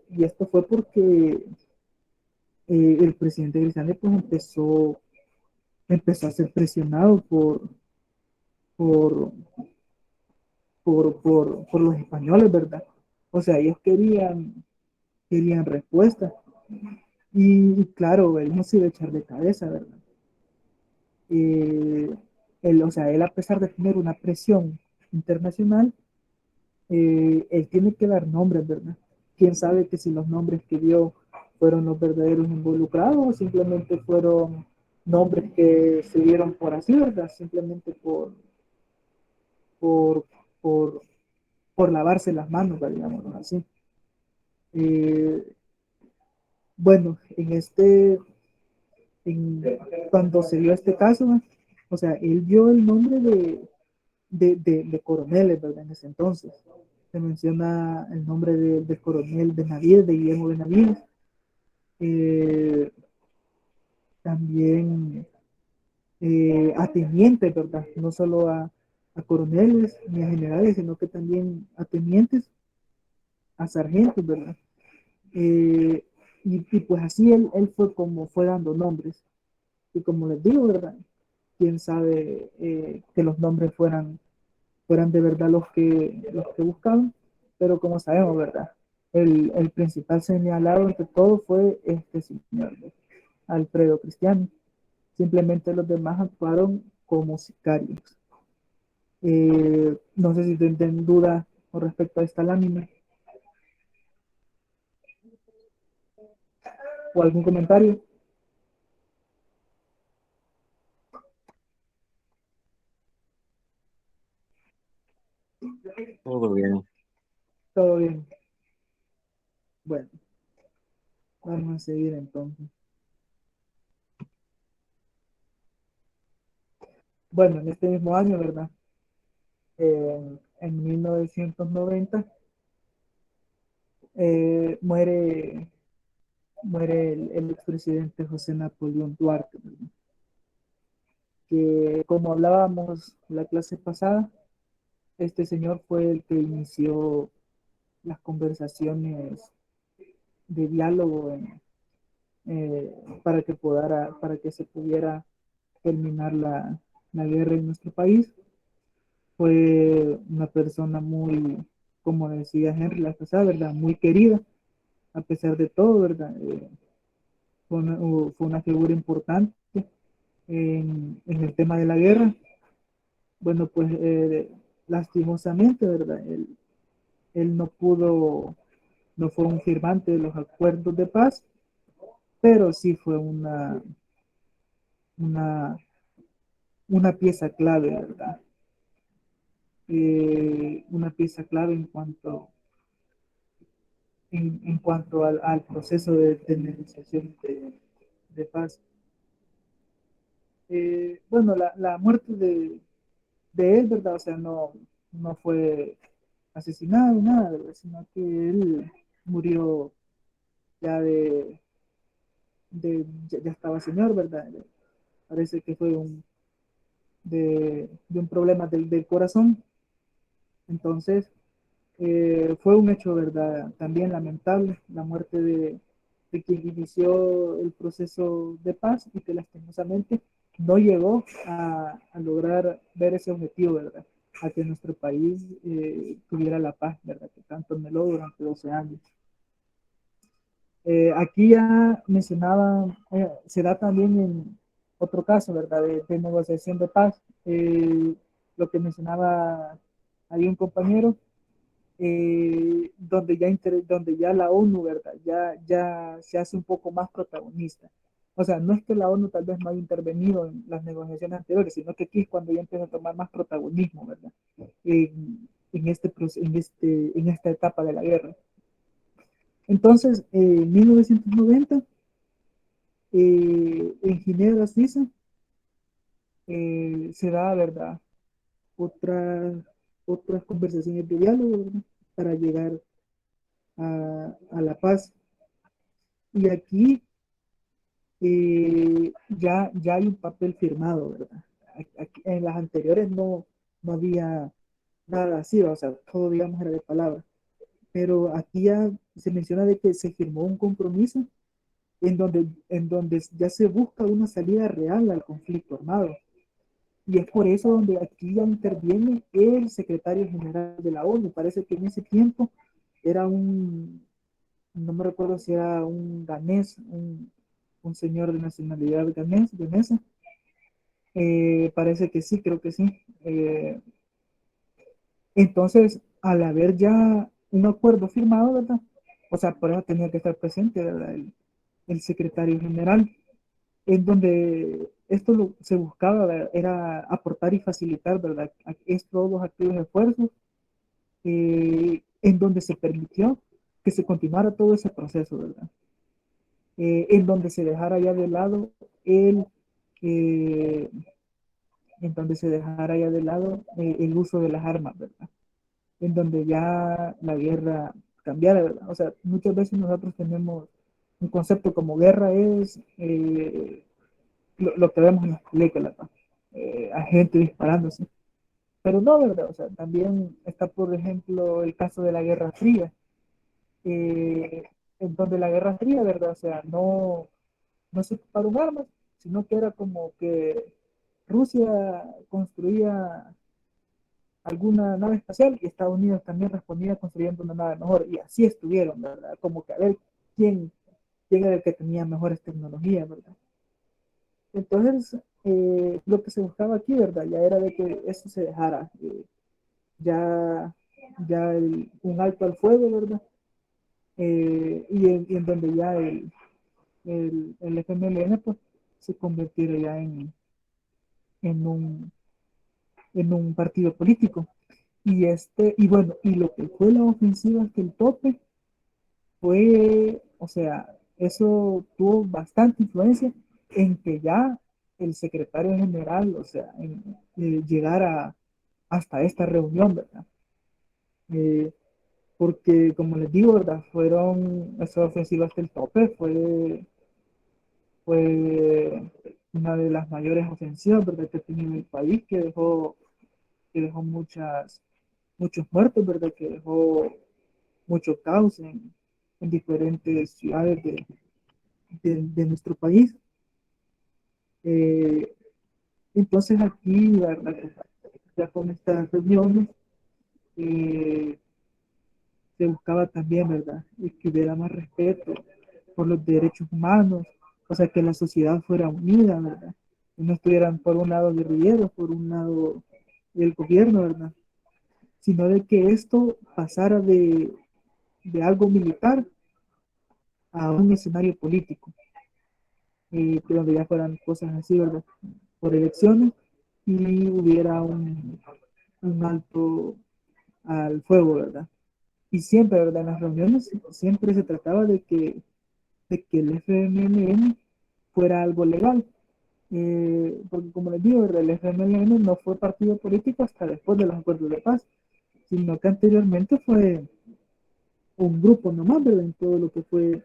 fue porque el presidente Cristiano pues empezó a ser presionado por, por los españoles, ¿verdad? O sea, ellos querían respuesta. Y claro, él no se iba a echar de cabeza, ¿verdad? Eh, o sea, él a pesar de tener una presión internacional, él tiene que dar nombres, ¿verdad? Quién sabe que si los nombres que dio fueron los verdaderos involucrados o simplemente fueron nombres que se dieron por así, ¿verdad? Simplemente por, por, por lavarse las manos, digamos así. Eh, bueno, en, cuando se dio este caso, ¿no? O sea, él vio el nombre de coroneles, ¿verdad? En ese entonces. Se menciona el nombre del coronel Benavides, de Guillermo Benavides. Eh, también a tenientes, ¿verdad? No solo a coroneles ni a generales, sino que también a tenientes, a sargentos, ¿verdad? Eh, y pues así él fue como fue dando nombres. Y como les digo, ¿verdad? Quién sabe que los nombres fueran de verdad los que buscaban, pero como sabemos, ¿verdad? El principal señalado entre todos fue este señor, Alfredo Cristiano. Simplemente los demás actuaron como sicarios. No sé si tienen duda con respecto a esta lámina o algún comentario. Todo bien. Todo bien. Bueno, vamos a seguir entonces. Bueno, en este mismo año, ¿verdad? En 1990 muere el expresidente José Napoleón Duarte, ¿verdad? Que como hablábamos la clase pasada, este señor fue el que inició las conversaciones de diálogo para que se pudiera terminar la guerra en nuestro país. Fue una persona muy, como decía Henry la pasada, ¿verdad? Muy querida, a pesar de todo, ¿verdad? Fue una figura importante en el tema de la guerra. Bueno, pues lastimosamente, ¿verdad? Él no fue un firmante de los acuerdos de paz, pero sí fue una, una pieza clave, ¿verdad? Una pieza clave en cuanto al proceso de negociación de paz. Bueno, la muerte de él, ¿verdad? O sea, no fue asesinado ni nada, ¿verdad? Sino que él murió ya ya estaba señor, ¿verdad? Parece que fue de un problema del corazón. Entonces, fue un hecho, ¿verdad? También lamentable la muerte de quien inició el proceso de paz y que lastimosamente no llegó a lograr ver ese objetivo, ¿verdad? A que nuestro país tuviera la paz, ¿verdad? Que tanto anheló durante 12 años. Aquí ya mencionaba, se da también en otro caso, ¿verdad? De negociación de paz. Lo que mencionaba ahí un compañero, donde ya la ONU, ¿verdad? Ya se hace un poco más protagonista. O sea, no es que la ONU tal vez no haya intervenido en las negociaciones anteriores, sino que aquí es cuando ya empieza a tomar más protagonismo, ¿verdad? En esta etapa de la guerra. Entonces, en 1990, en Ginebra, Suiza, se da, ¿verdad? Otra, otras conversaciones de diálogo, ¿verdad? Para llegar a la paz. Y aquí ya hay un papel firmado, ¿verdad? Aquí, en las anteriores no había nada así, o sea, todo, digamos, era de palabra. Pero aquí ya se menciona de que se firmó un compromiso en donde ya se busca una salida real al conflicto armado. Y es por eso donde aquí ya interviene el secretario general de la ONU. Parece que en ese tiempo era no me recuerdo si era un ganés, un señor de nacionalidad ganesa. Parece que sí, creo que sí. Entonces, al haber ya un acuerdo firmado, ¿verdad? O sea, por eso tenía que estar presente, ¿verdad? El secretario general, en donde se buscaba, ¿verdad? Era aportar y facilitar, ¿verdad? Todos los activos esfuerzos, en donde se permitió que se continuara todo ese proceso, ¿verdad? En donde se dejara ya de lado el, eh, en donde se dejara ya de lado el uso de las armas, ¿verdad? En donde ya la guerra cambiara, ¿verdad? O sea, muchas veces nosotros tenemos un concepto como guerra es lo que vemos en las películas, ¿no? A gente disparándose. Pero no, ¿verdad? O sea, también está, por ejemplo, el caso de la Guerra Fría, eh, en donde la Guerra Fría, ¿verdad? O sea, no se ocuparon armas, sino que era como que Rusia construía alguna nave espacial y Estados Unidos también respondía construyendo una nave mejor. Y así estuvieron, ¿verdad? Como que a ver quién era el que tenía mejores tecnologías, ¿verdad? Entonces, lo que se buscaba aquí, ¿verdad? Ya era de que eso se dejara, ya, un alto al fuego, ¿verdad? Y en donde ya el FMLN pues, se convirtiera ya en un, en un partido político. Y bueno, y lo que fue la ofensiva hasta el tope fue, o sea, eso tuvo bastante influencia en que ya el secretario general, o sea, llegara hasta esta reunión, ¿verdad? Eh, Porque, como les digo, ¿verdad? Esa ofensiva hasta el tope fue una de las mayores ofensivas, ¿verdad? Que tenía el país, que dejó muchos muertos, ¿verdad? Que dejó mucho caos en diferentes ciudades de nuestro país. Eh, entonces aquí, ¿verdad? Ya con estas reuniones, eh, se buscaba también, ¿verdad? Y que hubiera más respeto por los derechos humanos, o sea, que la sociedad fuera unida, ¿verdad? Y no estuvieran por un lado guerrilleros, por un lado el gobierno, ¿verdad? Sino de que esto pasara de algo militar a un escenario político, donde ya fueran cosas así, ¿verdad? Por elecciones y hubiera un alto al fuego, ¿verdad? y siempre, ¿verdad? En las reuniones siempre se trataba de que el FMLN fuera algo legal. Porque como les digo, el FMLN no fue partido político hasta después de los acuerdos de paz, sino que anteriormente fue un grupo nomás, ¿verdad? En todo lo que fue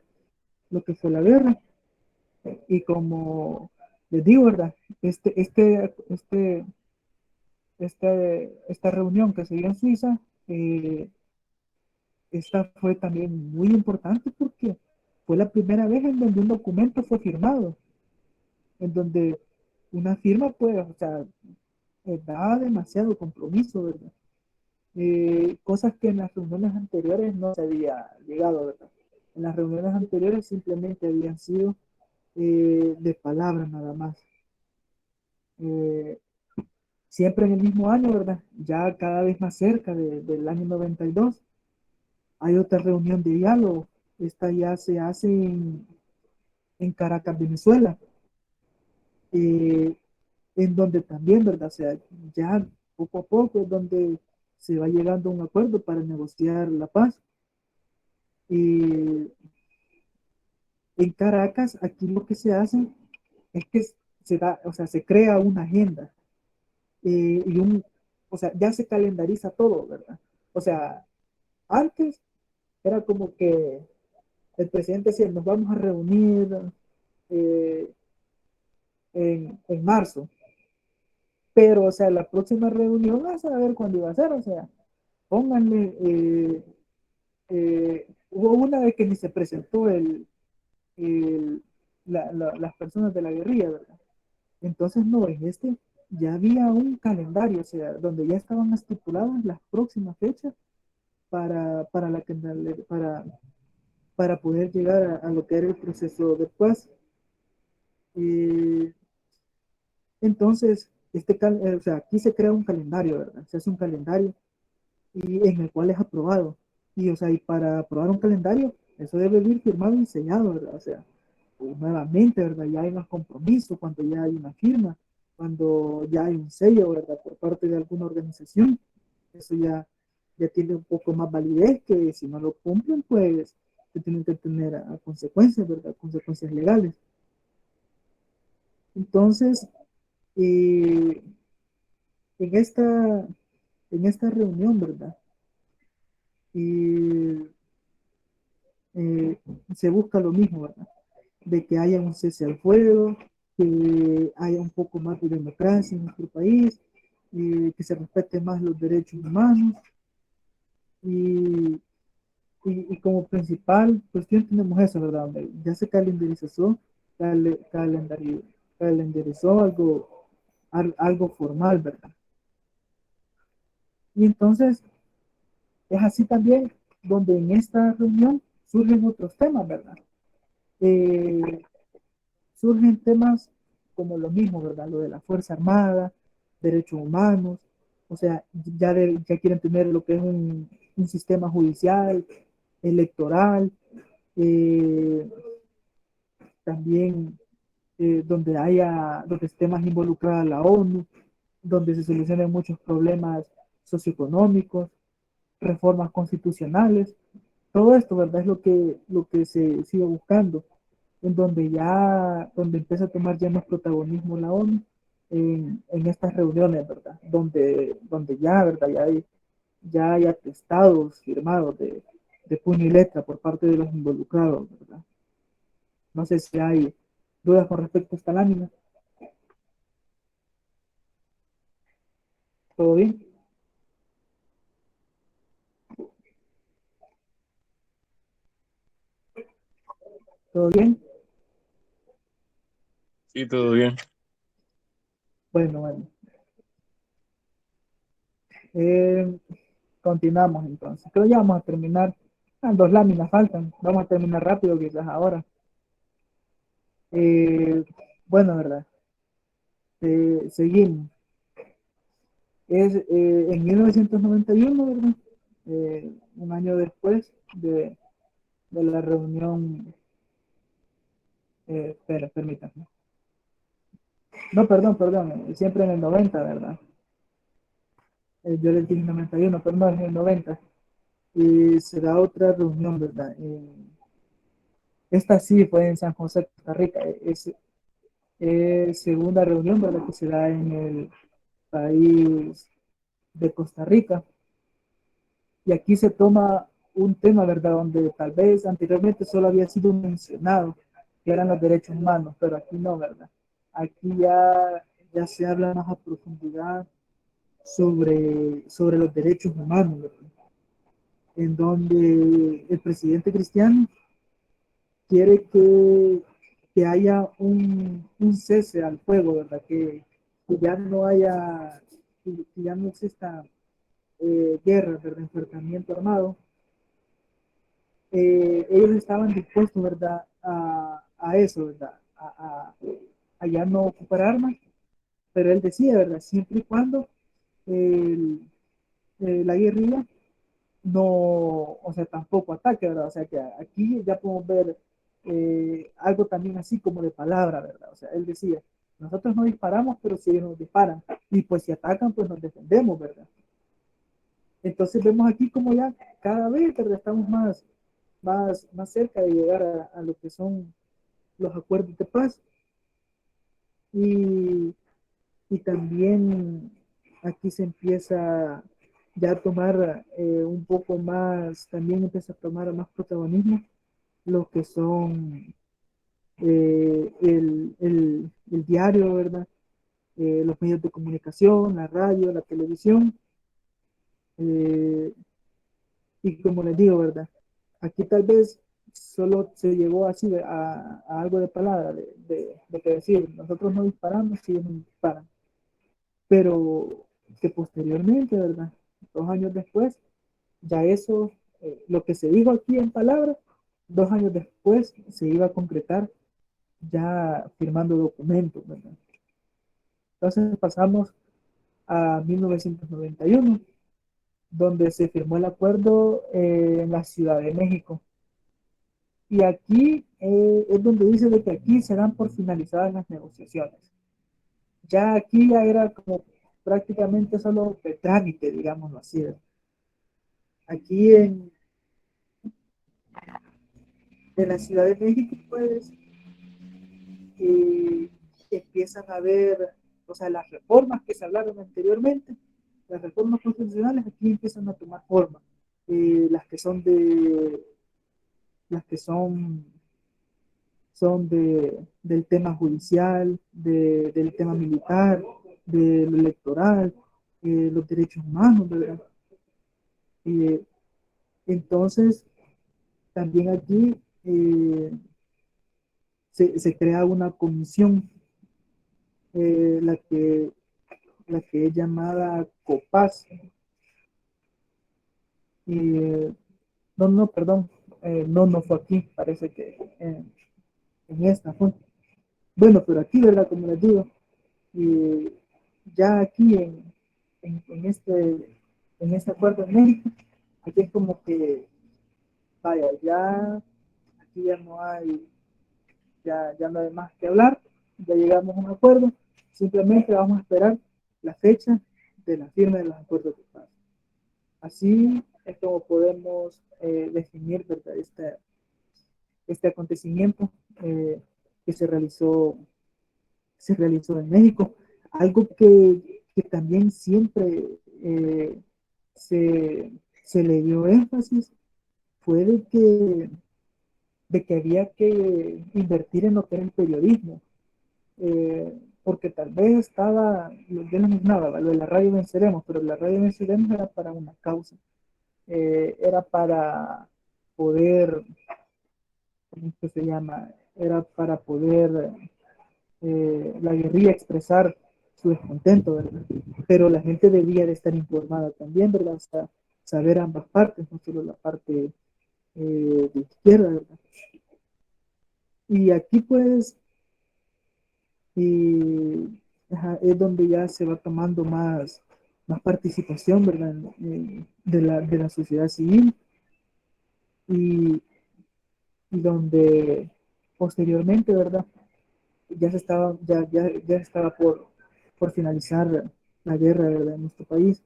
la guerra. Y como les digo, ¿verdad? Esta reunión que se dio en Suiza, esta fue también muy importante porque fue la primera vez en donde un documento fue firmado, en donde una firma, pues, o sea, da demasiado compromiso, ¿verdad? Cosas que en las reuniones anteriores no se había llegado, ¿verdad? En las reuniones anteriores simplemente habían sido de palabras nada más. Eh, Siempre en el mismo año, ¿verdad? Ya cada vez más cerca del año 92, hay otra reunión de diálogo. Esta ya se hace en Caracas, Venezuela, eh, en donde también, ¿verdad? O sea, ya poco a poco es donde se va llegando a un acuerdo para negociar la paz. Y en Caracas, aquí lo que se hace es que se da, o sea, se crea una agenda y o sea, ya se calendariza todo, ¿verdad? O sea, antes era como que el presidente decía, nos vamos a reunir eh, en marzo, pero, o sea, la próxima reunión a saber cuándo iba a ser, o sea, pónganle, hubo una vez que ni se presentó el, las personas de la guerrilla, ¿verdad? Entonces, no, en este ya había un calendario, o sea, donde ya estaban estipuladas las próximas fechas para, la, para, para poder llegar a lo que era el proceso de paz. Eh, entonces, o sea, aquí se crea un calendario, ¿verdad? Se hace un calendario y en el cual es aprobado. Y, o sea, y para aprobar un calendario, eso debe ir firmado y sellado, ¿verdad? O sea, nuevamente, ¿verdad? Ya hay más compromiso cuando ya hay una firma, cuando ya hay un sello, ¿verdad? Por parte de alguna organización. Eso ya tiene un poco más validez que si no lo cumplen, pues se tienen que tener a consecuencias, ¿verdad? Consecuencias legales. Entonces, eh, en esta reunión, ¿verdad? Y eh, se busca lo mismo, ¿verdad? De que haya un cese al fuego, que haya un poco más de democracia en nuestro país, que se respeten más los derechos humanos y, y como principal cuestión tenemos eso, ¿verdad? Donde ya se calendarizó, calendarizó algo formal, ¿verdad? Y entonces es así también donde en esta reunión surgen otros temas, ¿verdad? Eh, Surgen temas como lo mismo, ¿verdad? Lo de la Fuerza Armada, derechos humanos, o sea, ya quieren tener lo que es un sistema judicial, electoral, eh, también donde esté más involucrada la ONU, donde se solucionen muchos problemas socioeconómicos, reformas constitucionales, todo esto, ¿verdad? Es lo que se sigue buscando, en donde empieza a tomar ya más protagonismo la ONU en estas reuniones, ¿verdad? Donde ya, ¿verdad? Ya hay atestados firmados de puño y letra por parte de los involucrados, ¿verdad? No sé si hay dudas con respecto a esta lámina. ¿Todo bien? ¿Todo bien? Sí, todo bien. Bueno. Eh, Continuamos entonces. Creo que ya vamos a terminar. Dos láminas faltan. Vamos a terminar rápido quizás ahora. Eh, bueno, ¿verdad? Seguimos. Es en 1991, ¿verdad? Un año después de la reunión. Espera, permítanme. No, perdón. Siempre en el 90, ¿verdad? Yo les dije 91, pero no, es el 90. se da otra reunión, ¿verdad? Esta sí fue en San José, Costa Rica. Es segunda reunión, ¿verdad? Que se da en el país de Costa Rica. Y aquí se toma un tema, ¿verdad? Donde tal vez anteriormente solo había sido mencionado, que eran los derechos humanos, pero aquí no, ¿verdad? Aquí ya se habla más a profundidad sobre los derechos humanos, ¿verdad? En donde el presidente cristiano quiere que haya un cese al fuego, ¿verdad? Que ya no haya, que ya no exista guerra, ¿verdad? Enfrentamiento armado. Ellos estaban dispuestos, ¿verdad? A eso, ¿verdad? A ya no ocupar armas, pero él decía, ¿verdad? Siempre y cuando el, la guerrilla no, o sea, tampoco ataque, ¿verdad? O sea, que aquí ya podemos ver algo también así como de palabra, ¿verdad? O sea, él decía, nosotros no disparamos, pero si ellos nos disparan, y pues si atacan, pues nos defendemos, ¿verdad? Entonces vemos aquí como ya cada vez, ¿verdad? Estamos más cerca de llegar a lo que son los acuerdos de paz y, y también aquí se empieza ya a tomar un poco más, también empieza a tomar más protagonismo lo que son el diario, ¿verdad? Los medios de comunicación, la radio, la televisión, eh, y como les digo, ¿verdad? Aquí tal vez solo se llegó así a algo de palabra, de que decir, nosotros no disparamos si ellos no disparan, pero que posteriormente, ¿verdad? 2 años después, ya eso, lo que se dijo aquí en palabras, 2 años después se iba a concretar ya firmando documentos, ¿verdad? Entonces pasamos a 1991, donde se firmó el acuerdo en la Ciudad de México. Y aquí es donde dice de que aquí se dan por finalizadas las negociaciones. Ya aquí ya era como prácticamente solo de trámite, digámoslo así. Aquí en la Ciudad de México, pues, eh, empiezan a ver, o sea, las reformas que se hablaron anteriormente, las reformas constitucionales aquí empiezan a tomar forma. Las que son las que son del tema judicial, del tema militar, de lo electoral, los derechos humanos, ¿verdad? Eh, entonces, también aquí se crea una comisión, eh, la, que, la que es llamada COPAS. No, perdón, no fue aquí, parece que en esta fue. Bueno, pero aquí, ¿verdad? Como les digo, y ya aquí en este acuerdo en México, aquí es como que, vaya, ya aquí ya no hay más que hablar, ya llegamos a un acuerdo, simplemente vamos a esperar la fecha de la firma de los acuerdos de paz. Así es como podemos definir, ¿verdad? Este acontecimiento que se realizó en México. Algo que también siempre se le dio énfasis fue de que había que invertir en lo que era el periodismo, porque tal vez estaba, yo no nada, lo de la radio venceremos, pero la radio venceremos era para una causa, era para poder, ¿cómo es que se llama? Era para poder la guerrilla expresar su descontento, ¿verdad? Pero la gente debía de estar informada también, ¿verdad? Hasta saber ambas partes, no solo la parte de izquierda, ¿verdad? Y aquí pues es donde ya se va tomando más participación, ¿verdad? De la sociedad civil y, y donde posteriormente, ¿verdad? Ya estaba por finalizar la guerra, ¿verdad? En nuestro país.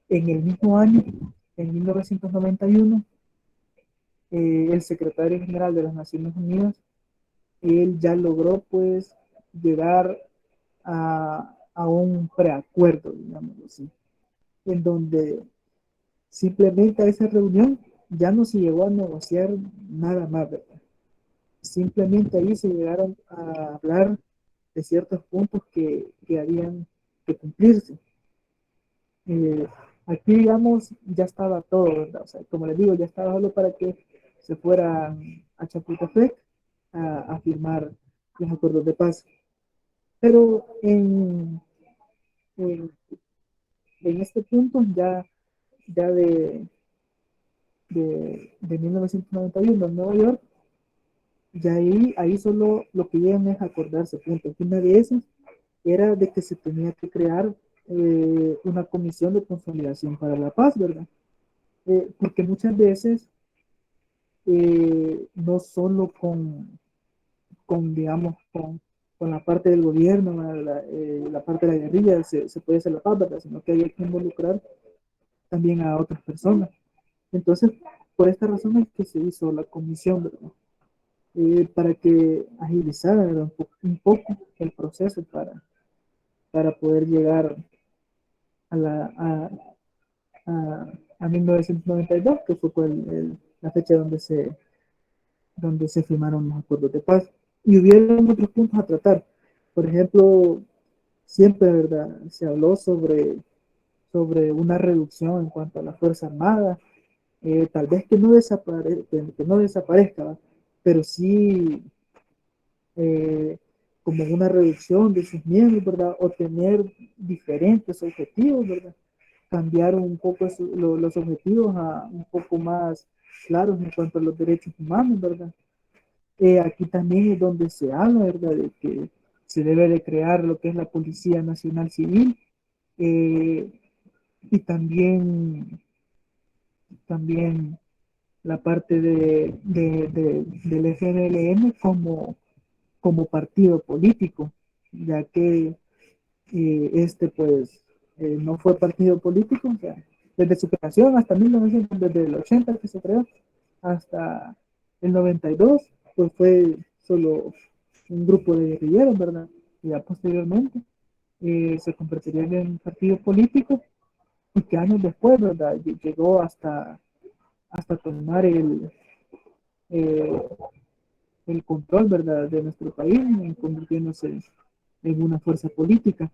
En el mismo año, en 1991, el secretario general de las Naciones Unidas, él ya logró pues llegar a un preacuerdo, digámoslo así, en donde simplemente a esa reunión ya no se llegó a negociar nada más, ¿verdad? Simplemente ahí se llegaron a hablar de ciertos puntos que habían que cumplirse. Eh, Aquí, digamos, ya estaba todo, ¿verdad? O sea, como les digo, ya estaba solo para que se fueran a Chapultepec a firmar los acuerdos de paz. Pero en, en este punto, ya de 1991 en Nueva York, ya ahí solo lo que llegan es acordarse, punto. Una de esas era de que se tenía que crear una comisión de consolidación para la paz, ¿verdad? Porque muchas veces no solo digamos, con la parte del gobierno, la parte de la guerrilla se puede hacer la paz, ¿verdad? Sino que hay que involucrar también a otras personas. Entonces, por esta razón es que se hizo la comisión, ¿verdad? Para que agilizara, ¿verdad? Un poco el proceso para poder llegar a, la, a, a 1992, que fue la fecha donde se firmaron los acuerdos de paz. Y hubieron otros puntos a tratar. Por ejemplo, siempre, ¿verdad? Se habló sobre una reducción en cuanto a la Fuerza Armada, tal vez que no desaparezca, ¿verdad? Pero sí como una reducción de sus miembros, ¿verdad? O tener diferentes objetivos, ¿verdad? Cambiar un poco los objetivos a un poco más claros en cuanto a los derechos humanos, ¿verdad? Aquí también es donde se habla, ¿verdad? De que se debe de crear lo que es la Policía Nacional Civil eh, y también la parte del FMLN como partido político, ya que pues no fue partido político, o sea, desde su creación hasta 1900, desde el 80 que se creó hasta el 92, pues fue solo un grupo de guerrilleros, ¿verdad? Y ya posteriormente se convertiría en partido político y que años después, ¿verdad? Llegó hasta tomar eh, el control, ¿verdad? De nuestro país, convirtiéndose en una fuerza política.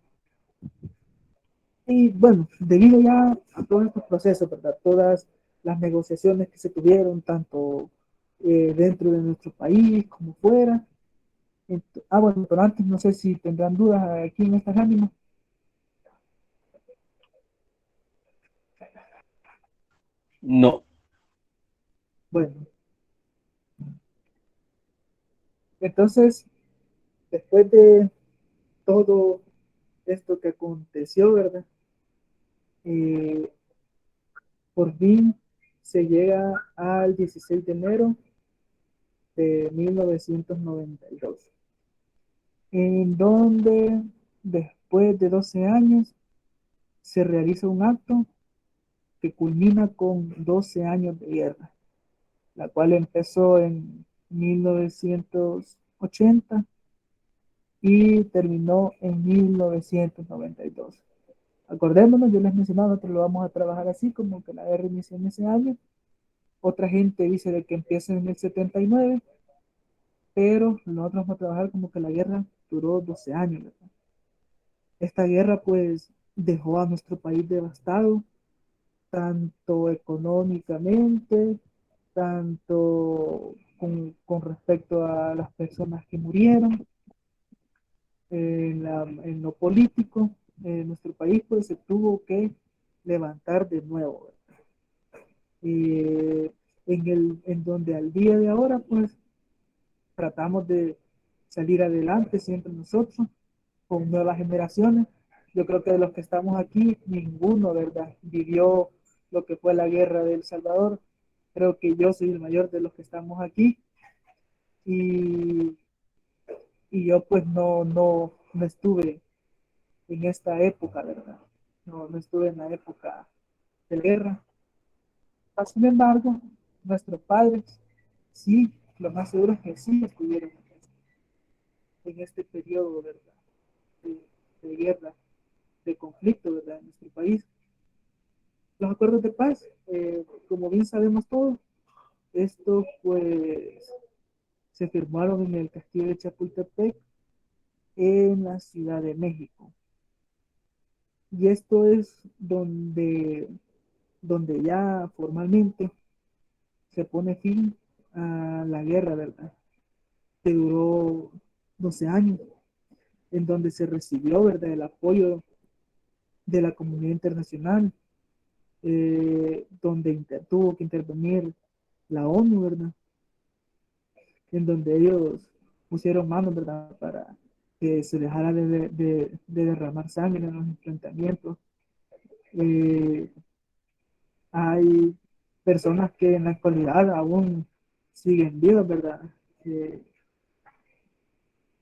Y bueno, debido ya a todos estos procesos, ¿verdad? Todas las negociaciones que se tuvieron, tanto dentro de nuestro país como fuera. Bueno, pero antes no sé si tendrán dudas aquí en estas ánimas. No. Bueno, entonces, después de todo esto que aconteció, ¿verdad? Eh, por fin se llega al 16 de enero de 1992, en donde después de 12 años se realiza un acto que culmina con 12 años de guerra, la cual empezó en 1980 y terminó en 1992. Acordémonos, yo les mencionaba, nosotros lo vamos a trabajar así, como que la guerra inició en ese año. Otra gente dice de que empieza en el 79, pero nosotros vamos a trabajar como que la guerra duró 12 años, ¿verdad? Esta guerra pues dejó a nuestro país devastado, tanto económicamente, tanto con respecto a las personas que murieron, en lo político, nuestro país pues se tuvo que levantar de nuevo. Eh, en donde al día de ahora pues tratamos de salir adelante siempre nosotros, con nuevas generaciones. Yo creo que de los que estamos aquí, ninguno, ¿verdad?, vivió lo que fue la guerra de El Salvador. Creo que yo soy el mayor de los que estamos aquí y, y yo pues no estuve en esta época, ¿verdad? No estuve en la época de guerra. Sin embargo, nuestros padres, sí, lo más seguro es que sí estuvieron en este periodo, ¿verdad? De, de guerra, de conflicto, ¿verdad? En nuestro país. Los acuerdos de paz, como bien sabemos todos, estos pues se firmaron en el castillo de Chapultepec, en la Ciudad de México. Y esto es donde ya formalmente se pone fin a la guerra, ¿verdad? Que duró 12 años, en donde se recibió, ¿verdad?, el apoyo de la comunidad internacional, donde tuvo que intervenir la ONU, ¿verdad? En donde ellos pusieron manos, ¿verdad?, para que se dejara de derramar sangre en los enfrentamientos. Eh, Hay personas que en la actualidad aún siguen vivas, ¿verdad? Eh,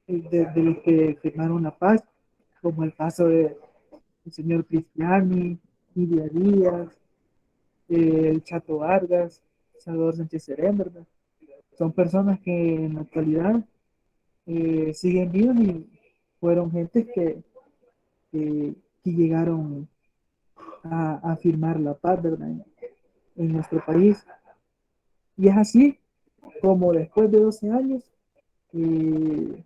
de los que firmaron la paz, como el caso del señor Cristiani, Lidia Díaz, el Chato Vargas, Salvador Sánchez Serén, ¿verdad? Son personas que en la actualidad siguen vivas y fueron gentes que llegaron a firmar la paz, ¿verdad? En nuestro país. Y es así como después de 12 años eh,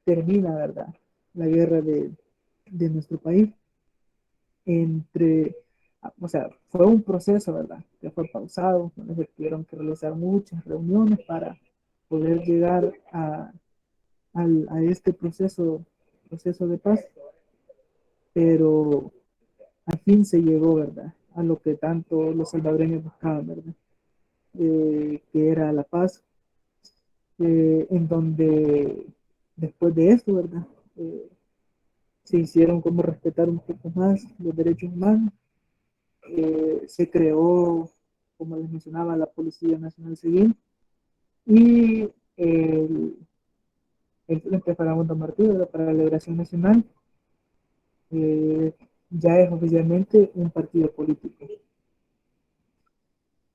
termina, ¿verdad?, la guerra de nuestro país. O sea, fue un proceso, ¿verdad?, que fue pausado, donde se tuvieron que realizar muchas reuniones para poder llegar a este proceso de paz, pero al fin se llegó, ¿verdad?, a lo que tanto los salvadoreños buscaban, ¿verdad?, que era la paz, en donde después de esto, ¿verdad?, Eh, se hicieron como respetar un poco más los derechos humanos. Se creó, como les mencionaba, la Policía Nacional Civil y el Frente Farabundo Martí, ¿verdad?, para la Liberación Nacional, eh, ya es oficialmente un partido político.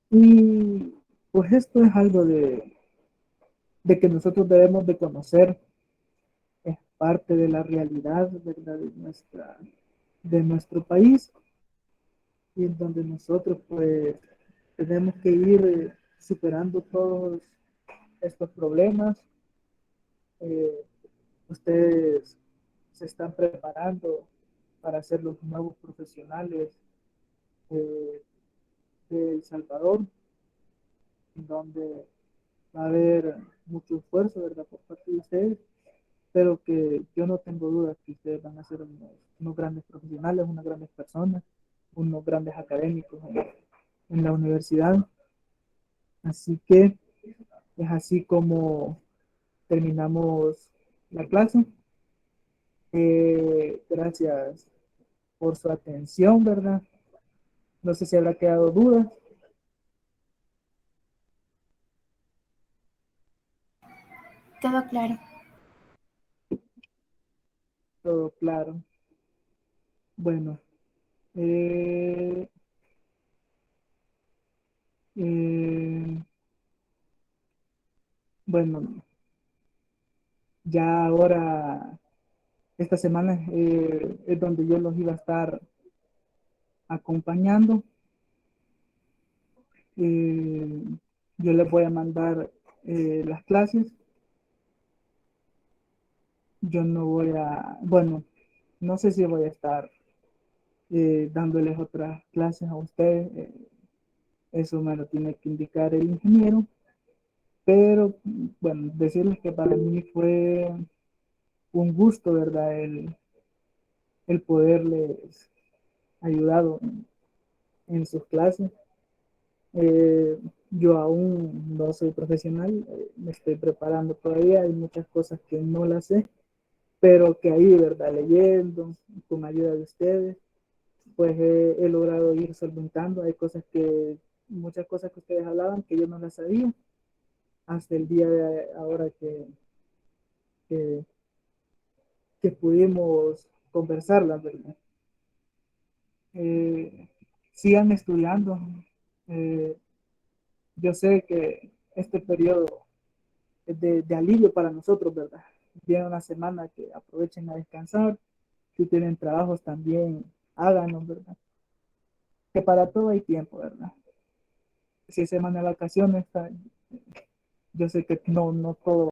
Y pues esto es algo de que nosotros debemos de conocer, es parte de la realidad, ¿verdad?, de nuestro país, y en donde nosotros pues tenemos que ir superando todos estos problemas. Eh, Ustedes se están preparando para ser los nuevos profesionales eh, de El Salvador, en donde va a haber mucho esfuerzo, ¿verdad?, por parte de ustedes, pero que yo no tengo dudas que ustedes van a ser unos grandes profesionales, unas grandes personas, unos grandes académicos en la universidad. Así que es así como terminamos la clase. Gracias por su atención, ¿verdad? No sé si habrá quedado dudas. Todo claro. Todo claro. Bueno, eh, eh, bueno, ya ahora, esta semana es donde yo los iba a estar acompañando. Eh, yo les voy a mandar las clases. Yo no voy bueno, no sé si voy a estar dándoles otras clases a ustedes. Eso me lo tiene que indicar el ingeniero. Pero bueno, decirles que para mí fue un gusto, ¿verdad? El poderles ayudado en sus clases. Eh, yo aún no soy profesional, me estoy preparando todavía, hay muchas cosas que no las sé, pero que ahí, ¿verdad? Leyendo, con ayuda de ustedes, pues he logrado ir solventando. Hay muchas cosas que ustedes hablaban que yo no las sabía, hasta el día de ahora que, que pudimos conversarlas, ¿verdad? Eh, sigan estudiando. Eh, yo sé que este periodo es de alivio para nosotros, ¿verdad? Viene una semana que aprovechen a descansar. Si tienen trabajos también, háganlos, ¿verdad? Que para todo hay tiempo, ¿verdad? Si es semana de vacaciones, yo sé que no todo